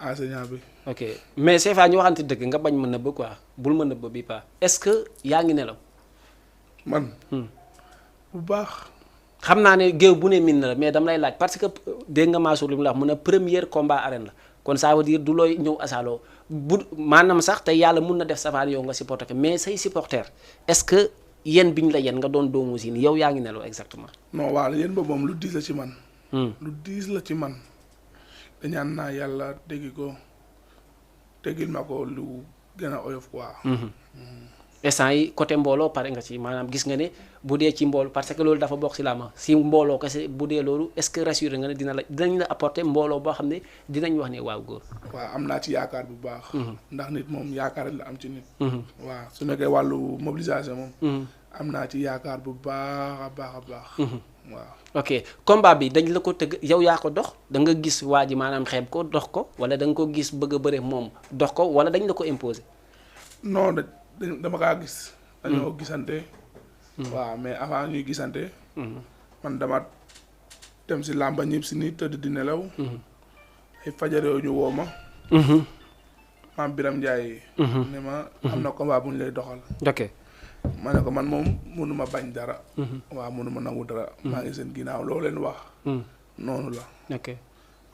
enseignant bi. ok mais c'est vrai ñu waxante dëgg nga bañ ma nëbb quoi bul ma nëbb bi pas est-ce que yaa ngi nelaw. man. bu baax. xam naa ne géew bu ne min na la mais dama lay laaj parce que dégg nga Mansour li mu la wax mu ne premier combat arène la kon ça veut dire du looy ñëw asaaloo bu maanaam sax te yàlla mun na def safaan yow nga supporter ko mais say supporter est-ce que yéen bi ñu la yéen nga doon doomu si ni yow yaa ngi nelaw exactement. non waaw yéen boobu moom lu diis la ci man. lu diis la ci man. dañaan naa yàlla dégg ko teggil ma ko lu gën a oyof quoi. instant yi côté mbooloo pare nga ci maanaam gis nga ne bu dee ci mbooloo parce que loolu dafa bokk ci làmb si mbooloo kese bu dee loolu est-ce que rassuré nga ne dinañ la apporter mbooloo boo xam ne dinañ wax ne waaw góor. waaw am naa ci yaakaar bu baax. ndax nit moom yaakaar la am ci nit. waaw su nekkee wàllu mobilisation moom. am naa ci yaakaar bu baax a baax a baax. waaw ok combat bi dañ la ko tëgg yow yaa ko dox da nga gis waa ji maanaam xeeb ko dox ko wala da nga ko gis bëgg a bëre moom dox ko wala dañ la ko imposer. non dama kaa gis. dañoo gisante. waaw mais avant ñuy gisante. man dama dem si làmba ñëpp si nii tëdd di nelaw. ay fajar yooyu ñu woo ma. Maam Biram Ndiaye. ne ma am na combat bu ñu lay doxal. ok ma ne ko man moom mënuma bañ dara. waaw mënuma nangu dara. maa ngi seen ginnaaw loo leen wax. noonu la. ok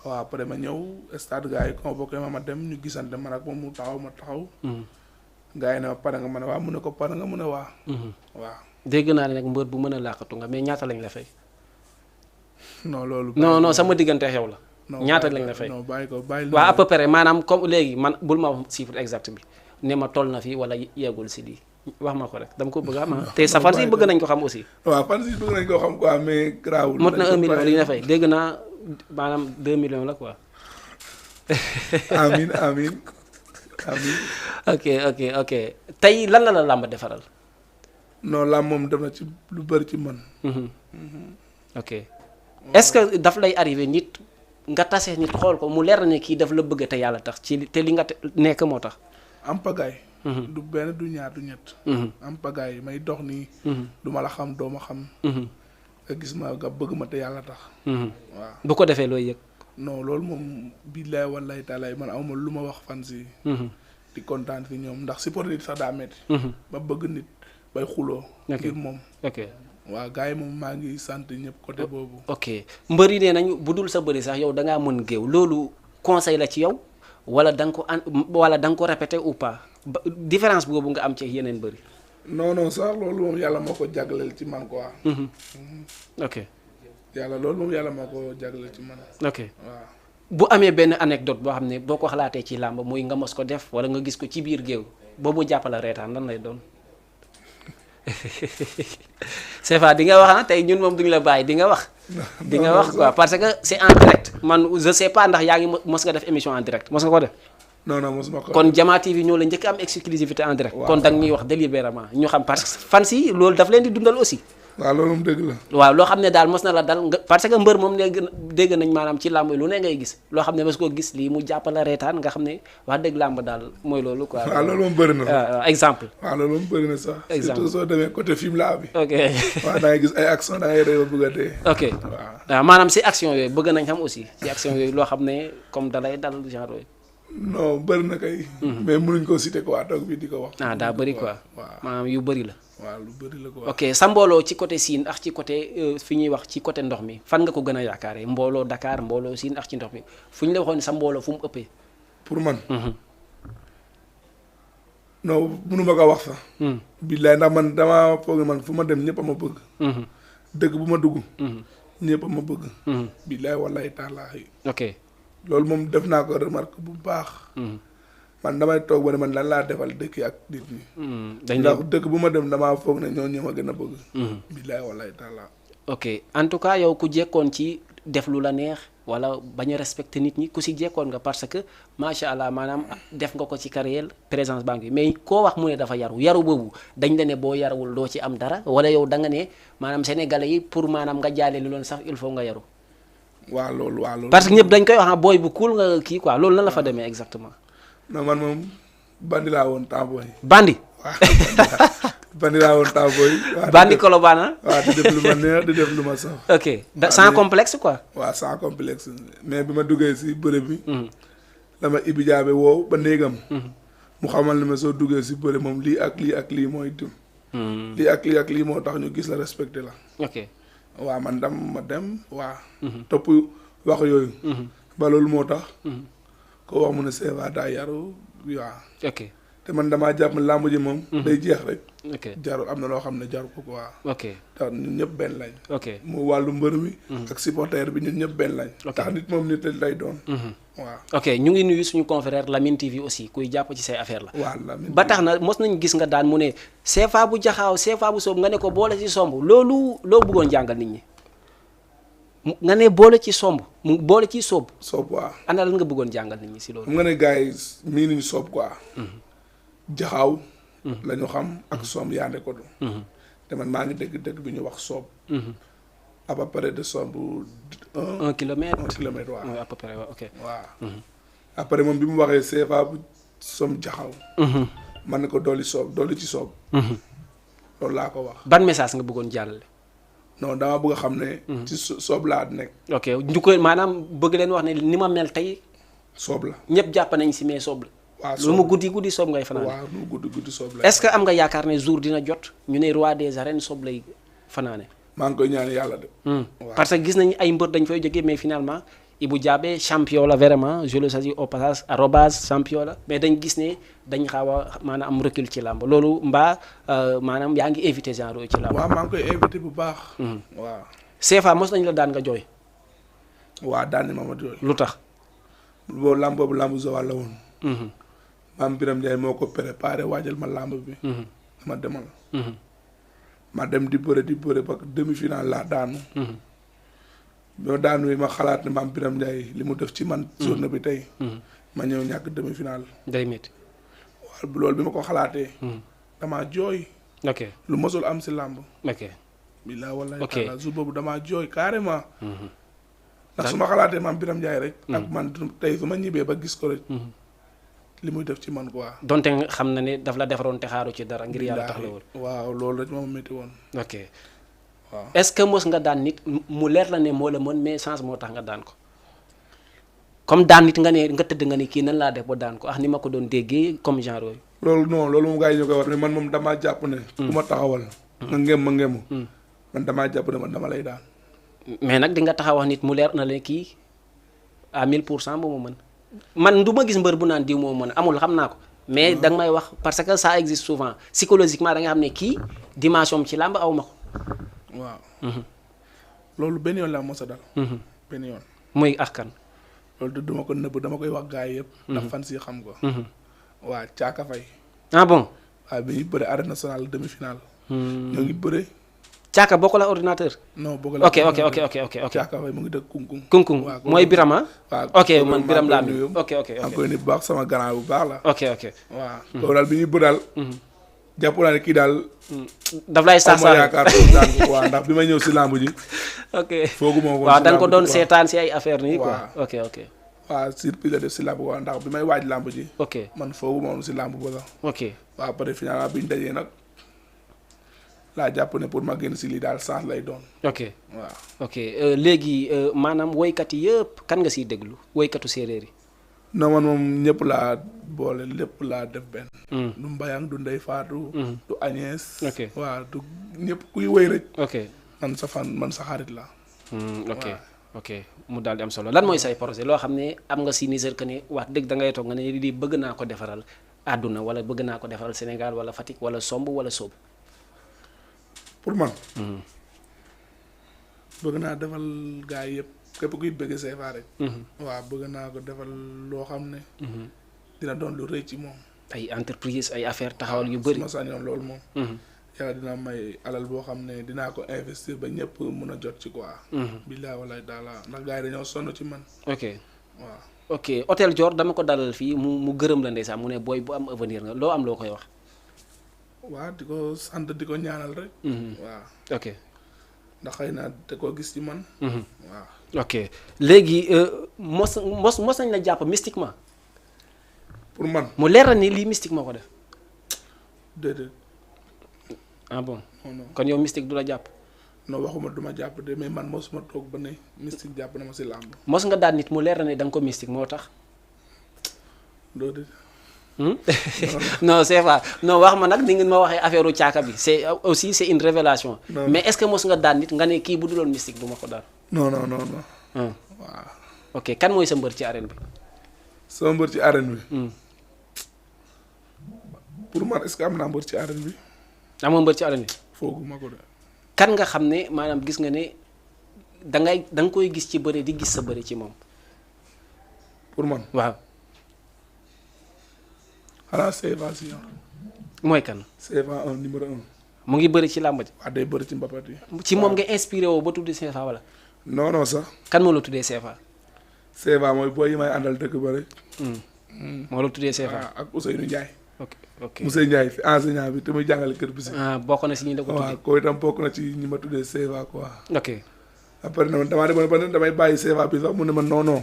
waaw après ma ñëw stade gars yi convoqué ma dem ñu gisante man ak moom mu taxaw ma taxaw. gaa yi ne ma pare nga ma ne waa mu ne ko pare nga mu ne waa. waaw dégg naa ne nag mbër bu mën a làqatu nga mais ñaata lañ la fay. non loolu. non sama diggante xew la. ñaata lañ la fay non bàyyi ko bàyyi. waaw à peu près maanaam comme léegi man bul ma wax chiffre exact bi ne ma toll na fii wala yeegul si lii wax ma ko rek dama ko bëgg a am te sa fan si bëgg nañ ko xam aussi. waaw fan si bëgg nañ ko xam quoi mais garaawul. mot na 1 million li ñu la fay dégg naa maanaam 2 millions la quoi. amiin. ok tey lan la làmb defaral. non làmb moom def na ci lu bëri ci man. ok est-ce que daf lay arrivé nit nga tase nit xool ko mu leer na ne kii daf la bëgg te yàlla tax ci te li nga nekk moo tax. am pagaay. du benn du ñaar du ñett. am pagaay may dox nii. du ma la xam doo ma xam. nga gis ma nga bëgg ma te yàlla tax. waaw bu ko defee looy yëg. non loolu moom billaay wallaay taalaay man awma lu ma wax fan si. di kontaan si ñoom ndax supporter yi sax daa metti. ba bëgg nit bay xuloo. ngir moom. ok waaw gars yi moom maa ngi sant ñëpp côté boobu. ok mbër yi nee nañu bu dul sa bëri sax yow da ngaa mën géew loolu conseil la ci yow wala da nga ko wala da nga ko répété ou pas différence boobu nga am ci yeneen bëri. non non sax loolu moom yàlla moo ko jagleel ci man quoi. ok. yàlla loolu moom yàlla moo ko jagleel ci man. ok waaw. bu amee benn anecdote boo xam ne boo ko xalaatee ci làmb muy nga mos ko def wala nga gis ko ci biir géew ba mu jàppala reetaan lan lay doon. c'est vrai di nga wax tey ñun moom duñu la bàyyi di nga wax. di nga wax quoi parce que c'est en direct man je sais pas ndax yaa ngi mos nga def émission en direct mos nga ko def. non non mosuma ko. kon Jama TV ñoo la njëkk am exclusivité en direct. kon da nga ñuy wax délibérément ñu xam parce que fan si loolu daf leen di dundal aussi. waaw loolu moom dëgg la. waaw loo xam ne daal mos na la dal nga parce que mbër moom léegi dégg nañ maanaam ci làmb lu ne ngay gis loo xam ne mos koo gis lii mu jàppala reetaan nga xam ne wax dëgg làmb daal mooy loolu quoi. waaw loolu moom bëri na. exemple. waaw loolu moom bëri na sax. exemple surtout soo demee côté film laa bi. ok waaw da ngay gis ay action da ngay réew a bëgg a dee. ok waaw maanaam si action yooyu bëgg nañ xam aussi si action yooyu loo xam ne comme dalay dal genre yooyu. non bëri na kay. mais mënuñ ko citer quoi toog bi di ko wax. daa bëri quoi. waaw maanaam yu bëri la. waaw lu bëri la quoi. ok sa mbooloo ci côté Sine ak ci côté fi ñuy wax ci côté ndox mi fan nga ko gën a yaakaaree mbooloo Dakar mbooloo Sine ak ci ndox mi fu ñu la waxoon sa mbooloo fu mu ëppee. pour man. non mënu ma ko wax sax. billaay ndax man damaa foog man fu ma dem ñëpp a ma bëgg. dëgg bu ma dugg. ñëpp a ma bëgg. billaay wallaay taalaahi. ok loolu moom def naa ko remarque bu baax. man damay toog ba ne man lan laa defal dëkk yi ak nit ñi. ndax dëkk bu ma dem damaa foog ne ñoo ñoo ma gën a bëgg. billaay wallaay taala. ok en tout cas yow ku jekkoon ci def lu la neex wala bañ a respecter nit ñi ku si jekkoon nga parce que macha allah maanaam def nga ko ci carrière présence banque bi mais koo wax mu ne dafa yaru boobu dañ la ne boo yarawul doo ci am dara wala yow da nga ne maanaam sénégalais yi pour maanaam nga jaale li loon sax il faut nga yaru. waaw loolu. parce que ñëpp dañ koy wax booy bu cool nga kii quoi loolu nan la fa demee exactement. non man moom bandi laa woon temps booy. bandi. waaw bandi laa woon temps booy. bandi Colobane. waaw di def lu ma neex di def lu ma sax. ok sans complexe quoi. waaw sans complexe mais bi ma duggee si bërëb bi. dama Ibi Jaabe woo ba néegam. mu xamal ne ma soo duggee si bërëb moom lii ak lii ak lii mooy dim. lii ak lii ak lii moo tax ñu gis la respecté la. ok. waaw man ma dem waa topp wax yooyu. ba loolu moo tax. ko wax mu ne Seva daa yaru waaw. ok te man damaa jàpp ne làmb ji moom. day jeex rek. ok jaru am na loo xam ne jaru ko quoi. ok tax ñun ñëpp benn lañ. ok mu wàllu mbër mi. ak supporter bi ñun ñëpp benn lañ. tax nit moom nit lay doon. waaw ok ñu ngi nuyu suñu confrère Lamine TV aussi kuy jàpp ci say affaire la. waaw Lamine ba tax na mos nañu gis nga daan mu ne Seva bu jaxaaw Seva bu soob nga ne ko boole ci somb loolu loo bëggoon jàngal nit ñi. nga ne boole ci somb mu boole ci soob. soob waaw. ana lan nga bëggoon jàngal nit ñi si loolu. xam nga ne gars yi mii nañu soob quoi. jaxaaw. la ñu xam ak somb yaande ko du. te man maa ngi dëgg bi ñu wax soob. à peu près de somb. 1 kilomètre 1 kilomètre waaw. à peu près waaw ok. waaw. après moom bi mu waxee Seva bu somb jaxaaw. man na ko dolli ci soob. loolu laa ko wax. ban message nga bëggoon jàllale. non dama bëgg a xam ne. ci soob laa nekk. ok njukkal maanaam bëgg leen wax ne ni ma mel tey. soob la ñëpp jàpp nañ si mais soob la. waaw lu mu guddi soob ngay fanaane. waaw lu mu guddi soob la. est-ce que am nga yaakaar ne jour dina jot ñu ne roi des arènes soob lay fanaane. maa ngi koy ñaan yàlla de. parce que gis nañ ay mbër dañ fay jógee mais finalement Ibou Diabé champion la vraiment je le salue au passage arobase champion la mais dañ gis ne dañ xaaw a maanaam am recul ci làmb loolu mbaa maanaam yaa ngi invité genre yooyu ci làmb. waaw maa ngi koy invité bu baax. waaw. Seva mos nañ la daan nga jooy. waaw daan ni ma jooy. lu tax. boobu làmb boobu làmb Joal la woon. maam Biram Ndiaye moo ko préparé waajal ma làmb bi. ma demal. ma dem di bëre ba demi-finale laa daanu. boo daanu ma xalaat ne maam Biram Ndiaye li mu def ci man. journée bi tey. ma ñëw ñàkk demi-finale. day métti. waaw loolu bi ma ko xalaatee. damaa jooy. ok lu mosul am si làmb. ok. billaa wallahi ok taala jour boobu damaa jooy carrément. ndax su ma xalaatee maam Biram Ndiaye rek. ak man tey su ma ñibbee ba gis ko rek. li muy def ci man quoi. donte nga xam na ne daf la defaroon te xaaru ci dara ngir yàlla tax la woon. waaw loolu rek moo ma métti woon. ok waaw est-ce que mos nga daan nit mu leer la ne moo la mën mais chance moo tax nga daan ko comme daan nit nga ne nga tëdd nga ne kii nan laa def ba daan ko ni ma ko doon déggee comme genre yooyu. loolu non loolu moom gars yi ñu koy wax ne man moom damaa jàpp ne. ku ma taxawal. nga ngem ma ngemu. man damaa jàpp ne man dama lay daan. mais nag di nga taxaw wax nit mu leer na la kii à 1000% ba mu mën man du ma gis mbër bu naan diw moo mën amul xam naa ko. mais da nga may wax parce que ça existe souvent psychologiquement da nga xam ne kii dimension ci làmb aw ma ko. waaw. loolu benn yoon laa mos a dal. benn yoon. muy askan. loolu du duma ko nëbb dama koy wax gars yi yëpp. ndax fan si xam ko. waa Caaka Fay. ah bon. waaw bi ñuy bëre arène nationale demi-finale. ñoo ngi bëre. Caaka bokk la ordinateur. non bokk la ok. Caaka Fay mu ngi dëkk Kunkung. Kunkung mooy Birama. waaw ok man Biram laa nuyu. ok. am koy ni bu baax sama grand bu baax la. ok. waaw loolu daal bi ñuy bëre daal. jàpp naa ne kii daal. daf lay saa yaakaar daan ko waaw ndax bi may ñëw si lamb ji. ok foogu moo waaw da nga ko doon seetaan si ay affaire nii quoi. ok. waaw surprise la def si lamb quoi ndax bi may waaj lamb ji. ok man foogu moom si lamb ba sax. ok waaw peut-être finalement bi ñu dajee nag laa jàpp ne pour ma génn si lii daal chance lay doon. ok waaw ok léegi maanaam woykat yi yëpp kan nga siy déglu woykatu séeréer yi. non man moom ñëpp laa boole lépp laa def benn. du Mbayang du Ndey Faatu. du Agnès. ok waaw du ñëpp kuy woy rek. ok man sa fan man sa xarit la. ok mu daal di am solo lan mooy say projet loo xam ne am nga si niseur que ne wax dëgg da ngay toog nga ne lii bëgg naa ko defaral àdduna wala bëgg naa ko defaral Sénégal wala Fatick wala Somb wala Soob. pour man. bëgg naa defal gars yi yëpp képp kuy bëgg CFA rek. waaw bëgg naa ko defal loo xam ne. dina doon lu rëy ci moom. ay entreprise ay affaire taxawal yu bëri. su ma sañoon loolu moom. yàlla dina may alal boo xam ne dinaa ko investir ba ñëpp mun a jot ci quoi. billaay walaay daala ndax gars yi dañoo sonn ci man. ok waaw. ok Hôtel Dior dama ko dalal fii mu gërëm la ndeysaan mu ne booy bu am avenir nga loo am loo koy wax. waaw di ko sant di ko ñaanal rek. waaw ok. ndax xëy na te koo gis ci man. waaw. ok léegi mos nañ la jàpp mystiquement. pour man mu leer na ni lii mystique moo ko def. déedéet. ah bon non kon yow mystique du la jàpp. non waxuma duma jàpp de mais man mosuma toog ba ne mystique jàpp na ma si làmb. mos nga daan nit mu leer na ne da nga ko mystique moo tax. loolu. non c'est pas non wax ma nag ni ngeen ma waxee affaire u caaka bi c'est aussi c'est une révélation. mais est-ce que mos nga daan nit nga ne kii bu duloon mystique du ma ko daan. non. waaw. ok kan mooy sa mbër ci arène bi. sama mbër ci arène bi. pour man est-ce que am naa mbër ci arène bi. amoo mbër ci arène bi. fooguma ko de. kan nga xam ne maanaam gis nga ne da nga koy gis ci bëre di gis sa bëre ci moom. pour man waaw. xanaa CFA si ñor. mooy kan. CFA 1 numéro 1. mu ngi bëri ci làmb ji. waaw day bëri ci mbapat yi. ci moom nga inspiré woo ba tuddee CFA wala. non sax. kan moo la tuddee CFA. CFA mooy booy yi may àndal dëkk ba rek. moo la tuddee CFA. ak Ousseynou Ndiaye. ok Ousseynou Ndiaye fi enseignant bi te muy jàngale kër bi si. bokk na si ñi la ko tuddee. waaw koo itam bokk na ci ñi ma tuddee CFA quoi. ok. après nag damaa demoon ba ne damay bàyyi CFA bi sax mu ne ma non.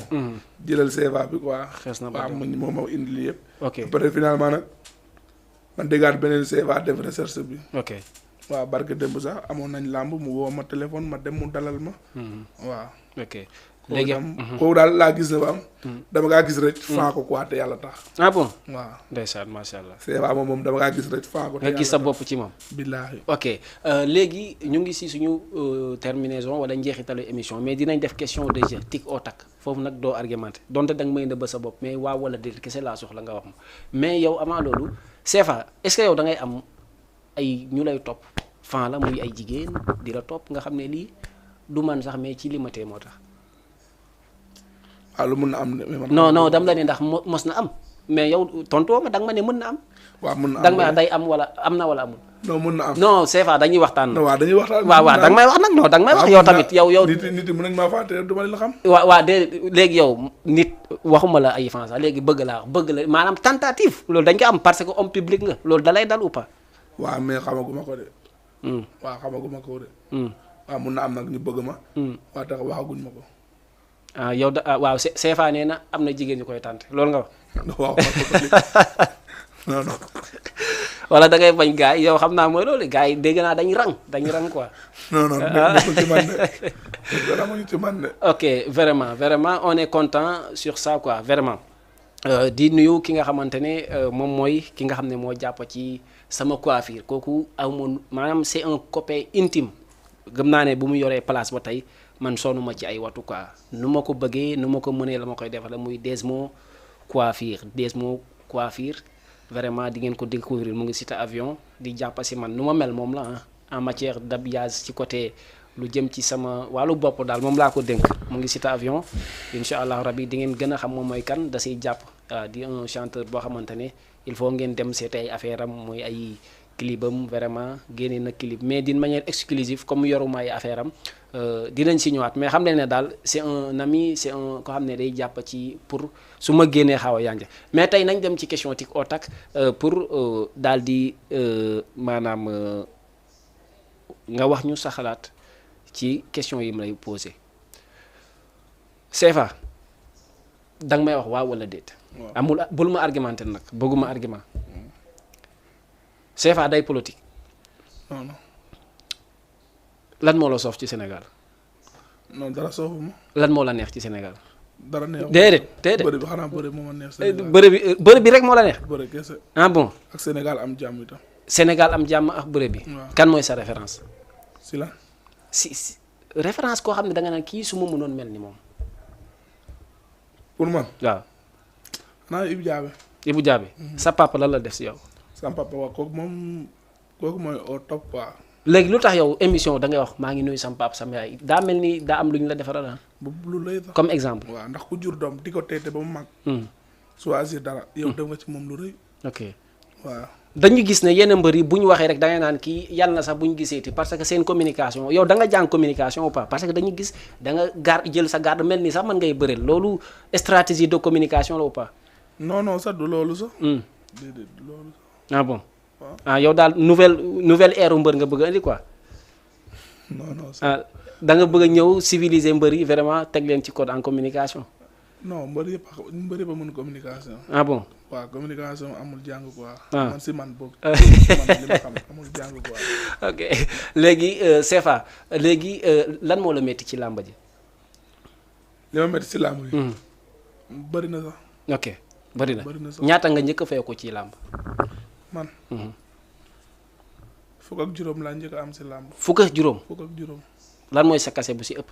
jëlal CFA bi quoi. xees na ba waaw moom moo indi lii yëpp. ok après finalement nag man déggaat beneen CFA def recherche bi. ok. waaw barke démb sax amoon nañ làmb mu woo ma téléphone ma dem mu dalal ma. waaw. ok léegi kooku daal laa gis ne ba am. dama kaa gis rek. faa ko quoi te yàlla tax. ah bon. waaw ndeysaan macha allah. CFA moom dama kaa gis rek faa ko. te nga yàlla gis sa bopp ci moom. billaahi. ok léegi ñu ngi si suñu terminaison wala njeexitalu émission mais dinañ def question de jeu tic au tac foofu nag doo argumenté donte danga may nëbb sa bopp mais waaw wala déet kese laa soxla nga wax ma mais yow avant loolu CFA est-ce que yow da ngay am ay ñu lay topp fan la muy ay jigéen di la topp nga xam ne lii du man sax mais ci limatee moo tax. waaw lu mun na am. non dam la ne ndax mos na am mais yow tontoo ma danga ma ne mën na am. waaw mun na am danga may wax day am wala am na wala amul. non mun na am. non CFA dañuy waxtaan. waaw dañuy waxtaan. waaw danga may wax nag non danga may wax yow tamit yow. nit yi mën nañ maa fàtte du ma la xam. waaw de léegi yow nit waxuma la ay fan sax léegi bëgg la maanaam tentative loolu dañ ko am parce que homme public nga loolu dalay dal ou pas. waaw mais xamaguma ko de. waaw xamaguma ko de. waaw mun na am nag ñu bëgg ma. waaw tax waxaguñ ma ko. yow waaw CFA nee na am na jigéen ñu koy tànte loolu nga wax. waaw non non. wala da ngay bañ gars yi yow xam naa mooy loolu gars yi dégg naa dañuy rang quoi. non non nekkul ci man de dara mu ci man de. ok vraiment on est content sur ça quoi vraiment. di nuyu ki nga xamante ne moom mooy ki nga xam ne moo jàpp ci sama coiffure kooku amoon maanaam c'est un copain intime gëm naa ne bu mu yoree place ba tey man sonuma ci ay watu quoi nu ma ko bëggee nu ma ko mënee la ma koy defal muy Desmo coiffure vraiment di ngeen ko découvrir mu ngi cité avion di jàpp si man nu ma mel moom la en matière d'habillage ci côté lu jëm ci sama wàllu bopp daal moom laa ko dénk mu ngi cité avion incha allah rabi di ngeen gën a xam moom mooy kan da siy jàpp di un chanteur boo xamante ne il faut ngeen dem seete ay affaire am mooy ay clipam vraiment génne na clip mais d'une manière exclusive comme yoruma ay affaire am dinañ si ñëwaat mais xam leen ne daal c'est un ami c'est un ko xam ne day jàpp ci pour su ma génnee xaw a yànja mais tey nañ dem ci question tic au tac pour daal di maanaam nga wax ñu sa xalaat ci question yi mu lay posé CFA danga may wax waaw wala déet. amul bul ma argumenté nag bëgguma argument. CFA day politique. non. lan moo la soof ci Sénégal. non dara soofuma. lan moo la neex ci Sénégal. dara neex déedéet. bëri bi xanaa bëri moo ma neex. Sénégal bëri bi rek moo la neex. bëri kese. ah bon. ak Sénégal am jàmm itam. Sénégal am jàmm ak bëri bi. waaw kan mooy sa référence. si la. si référence koo xam ne da nga naan kii su ma mënoon mel ni moom. pour man. waaw. xanaa Ibou Diaby. Ibou Diaby. sa papa lan la def si yow. sama papa waaw kooku mooy au top quoi. léegi lu tax yow émission da ngay wax maa ngi nuyu sama papa sama yaay daa mel ni daa am lu ñu la defaral ah. lu lay tax comme exemple. waaw ndax ku jur doom di ko teete ba mu mag. choisir dara yow def nga ci moom lu rëy. ok waaw. dañu gis ne yenn mbër yi bu ñu waxee rek da ngay naan kii yàlla na sax bu ñu giseeti parce que seen communication yow da nga jàng communication ou pas parce que dañu gis da nga jël sa garde mel ni sax mën ngay bëreel loolu stratégie de communication la ou pas. non sax du loolu sax. déedéet du loolu sax. ah bon. waaw yow daal nouvelle ère mbër nga bëgg a indi quoi. non da nga bëgg a ñëw civiliser mbër yi vraiment teg leen ci code en communication. non mbër yëpp a mën communication. ah bon. waaw communication amul jàng quoi. man si man boog. man li ma xam amul jàng quoi. ok léegi CFA léegi lan moo la métti ci làmba ji. li ma métti si làmb yi. bëri na sax. ok bëri na sax ñaata nga njëkk a fay ko ci làmb. man. fukk ak juróom laa njëkk a am si làmb. fukk ak juróom. lan mooy sa kase bu si ëpp.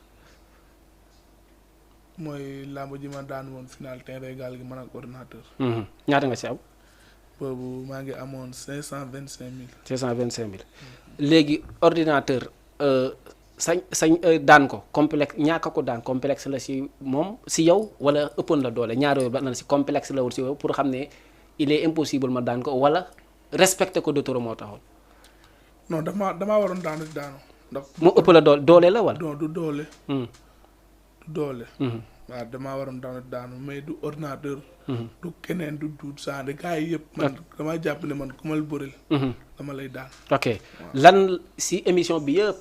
mooy làmb ji ma daan woon final terrain gaal gi man ak ordinateur. ñaata nga si am. boobu maa ngi amoon 525 000. 525 000. léegi ordinateur sañ daan ko complexe ñaaka ko daan complexe la si moom si yow wala ëppoon la doole ñaar yooyu ba na si complexe la wul si yow pour xam ne il est impossible ma daan ko wala respecté ko de trop moo taxoon. non damaa waroon daanu ndax. mu ëpp la doole la wala. non du doole. doole. waaw damaa waroon daanu mais du ordinateur. du keneen du Sane gars yi yëpp. man damaa jàpp ne man ku ma bëril. dama lay daan. ok lan si émission bi yëpp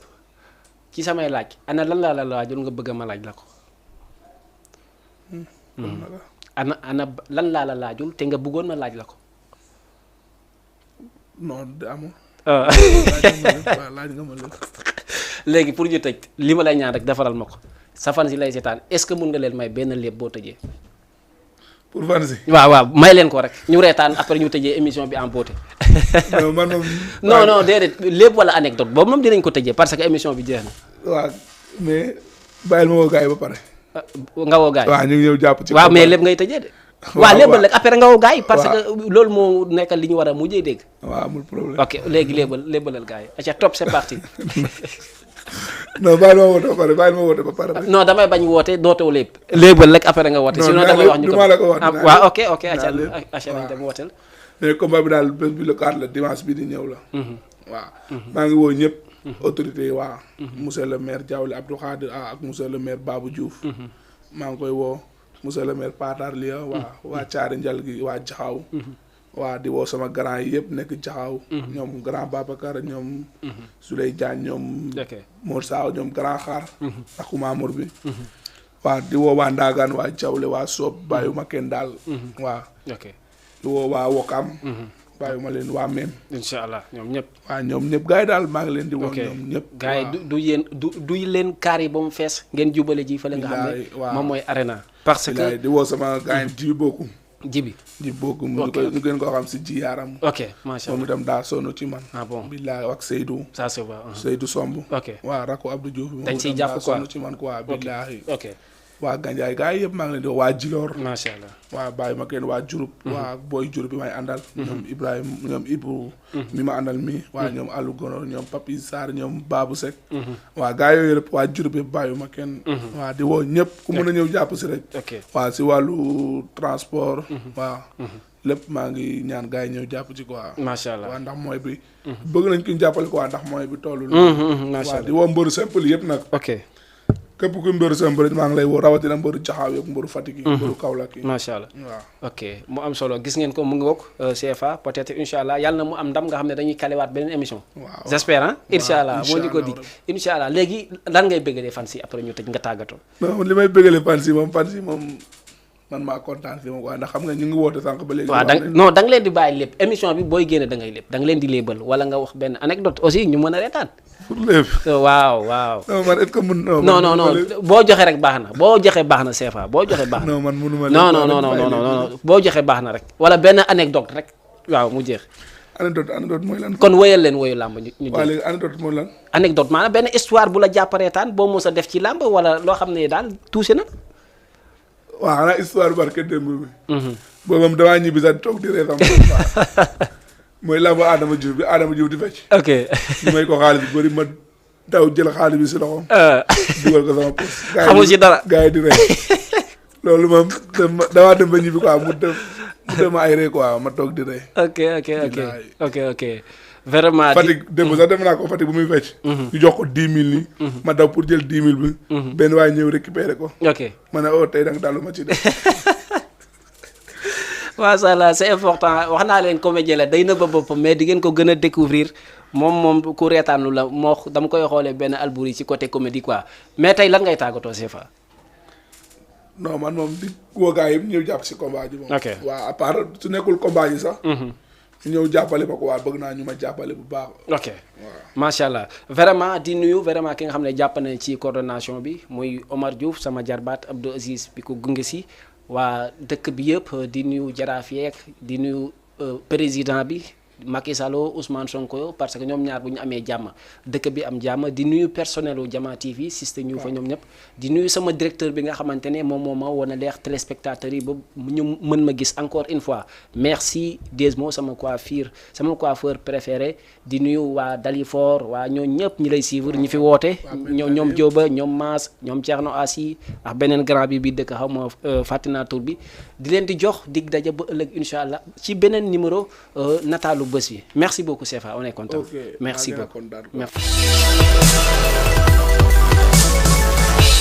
ci samay laaj ana lan laa la laajul nga bëgg ma laaj la ko. ana lan laa la laajul te nga bëggoon ma laaj la ko. non de amul. laaj nga ma lépp. léegi pour ñu tëj li ma lay ñaan rek defaral ma ko. sa fan si lay seetaan est-ce que mun nga leen may benn léeb boo tëjee. pour fan si. waaw may leen ko rek ñu reetaan après ñu tëjee émission bi en beauté. non man moom. non déedéet léeb wala anecdote boobu moom dinañ ko tëjee parce que émission bi jeex na. waaw mais bàyyil ma woo gars yi ba pare. nga woo gars yi. waaw ñu ngi ñëw jàpp ci. waaw mais léeb ngay tëjee de. waaw léebal rek après nga woo gars yi. parce que loolu moo nekkal li ñu war a mujjee dégg. waaw amul problème. ok léegi léebalal gars yi aca top c'est parti. non bàyyi ma woote ba pare. non damay bañ woote dootoo lépp. léebal rek après nga woote. sinon damay wax ñu du ma la ko wax waaw ok aca nañ dem wooteel. mais combat bi daal bés bi le 4 la dimanche bi di ñëw la. waaw maa ngi woo ñëpp. autorité yi waa. monsieur le maire Diawle Abdou Khadir ak monsieur le maire Babou Diouf. maa ngi koy woo monsieur le maire Patar Lia waa Thiaré Ndial gi waa Jaxaaw. waa di woo sama grand yi yëpp nekk Jaxaaw. ñoom grand Babacar ñoom. Souley Diagne ñoom. Mor Sao ñoom grand xaar. ak Mamour bi. waa di woo waa Ndaagaan waa Jawle waa Soob bàyyiwuma kenn daal waa ok di woo waa Wokam bàyyiwuma leen waa Mem incha allah ñoom ñëpp waa ñoom ñëpp gars yi daal maa ngi leen di woo ok ñoom ñëpp gars yi du yéen du leen kaar yi ba mu fees ngeen jubale ji fële nga xam ne Bilaay, waaw. moom mooy arena parce bilaay que di woo sama gars yi ji bokku jibi ji bokku Ok. ñu gën koo xam si ji yaaram ok macha moom allah itam daa sonn ci man ah bon bilaay ak Seydou ça se va Seydou Somb ok waa rakku Abdou Diouf moom Dañ siy itam jàpp daa quoi. sonn ci man quoi bilaay ok waa Gandiaye gars yi yëpp maa ngi leen di woo waa Djilor macha allah waa bàyyi ma kenn waa Diouroup waa booy Diouroup bi may àndal ñoom Ibrahima ñoom Ibou mi ma àndal mi waa ñoom Alou Gono ñoom Papi Sarr ñoom Babou Seck waa gars yooyu yëpp waa Diouroup yëpp bàyyi ma kenn waa di woo ñëpp ku mën a ñëw jàpp si rek ok waa si wàllu transport waaw lépp maa ngi ñaan gars yi ñëw jàpp ci quoi macha allah waa ndax mooy bi bëgg nañ ki ñu jàppale quoi ndax mooy bi tollul macha waa di allah woo mbëru simple yëpp nag ok képp ku mbëru simple maa ngi lay woo rawatina mbëru Jaxaaw yeeg mbëru Fatick yi mbëru Kaolack yi macha allah waaw ok mu am solo gis ngeen ko mu ngi wokk CFA peut-être incha allah yàlla na mu am ndam nga xam ne dañuy kalewaat beneen émission waaw j'espère ah incha allah moo ñu ko incha dig allah. incha allah léegi lan ngay bëggalee fan si après ñu tëj nga tàggatoo non li may bëggale fans yi moom man maa kontaan si moom quoi ndax xam nga ñu ngi woote sànq ba léegi. waaw da nga leen di bàyyi lépp émission bi booy génne da ngay lépp da nga leen di léebal wala nga wax benn anecdote aussi ñu mën a reetaan pour lépp. waaw waaw non man est-ce que mun. non boo joxe rek baax na boo joxe baax na CFA boo joxe baax na. non man munuma non boo joxe baax na rek wala benn anecdote rek waaw mu jeex. anecdote mooy lan. kon wéyal leen woyu làmb ñu waaw léegi anecdote mooy lan. anecdote maanaam benn histoire bu la jàppareetaan boo mos a def ci làmb wala loo xam ne daal tuuse na. waaw xanaa histoire bu barke démb bi. boobu moom damaa ñibbi sax toog di ree sama mooy làmb Adama Diouf di fecc. ok ñu may ko xaalis bu bëri ma daw jël xaalis bi si loxoom. dugal ko sama poche. xamul si dara gars yi di rey loolu moom damaa dem ba ñibbi quoi mu dem ay rey quoi ma toog di rey. ok vraiment. Fatick démb sax dem naa ko Fatick bu muy fecc. ñu jox ko 10 000 nii. ma daw pour jël 10 000 bi. benn waay ñëw récupérer ko. ok ma ne oh tey da nga dalu ma ci def. macha allah c'est important wax naa leen comédien la day na ba boppam mais di ngeen ko gën a découvrir moom ku reetaanlu la moo dama koy xoolee benn Albouri ci côté comédie quoi mais tey lan ngay tàggatoo CFA. non man moom di woo gars yi ñëw jàpp si combat ji moom. ok waaw à part su nekkul combat ji sax. ñu ñëw jàppale ma ko waa bëgg naa ñu ma jàppale bu baax. ok macha allah vraiment di nuyu vraiment ki nga xam ne jàpp nañ ci coordination bi muy Omar Diouf sama jarbaat Abdou Aziz bi ko gunge si. waa dëkk bi yëpp di nuyu jaraaf yeeg di nuyu président bi Macky Sall Ousmane Sonko parce que ñoom ñaar bu ñu amee jàmm dëkk bi am jàmm di nuyu personnel u Jama TV système ñu fa ñoom ñëpp di nuyu sama directeur bi nga xamante ne moom moo ma wan a leex téléspectateurs yi ba ñu mën ma gis encore une fois merci Desmo sama coiffeur préféré di nuyu waa Dalifor waa ñoo ñëpp ñi lay suivre ñi fi woote ñoom Jóoba ñoom Maas ñoom Thierno Assi ak beneen grand bi dëkk xaw ma fàttinaa tur bi di leen di jox dig daja ba ëllëg incha allah ci beneen numéro nataalu bés bi merci beaucoup CFA on est content. Ok, merci maa ngi beaucoup kontaan. merci.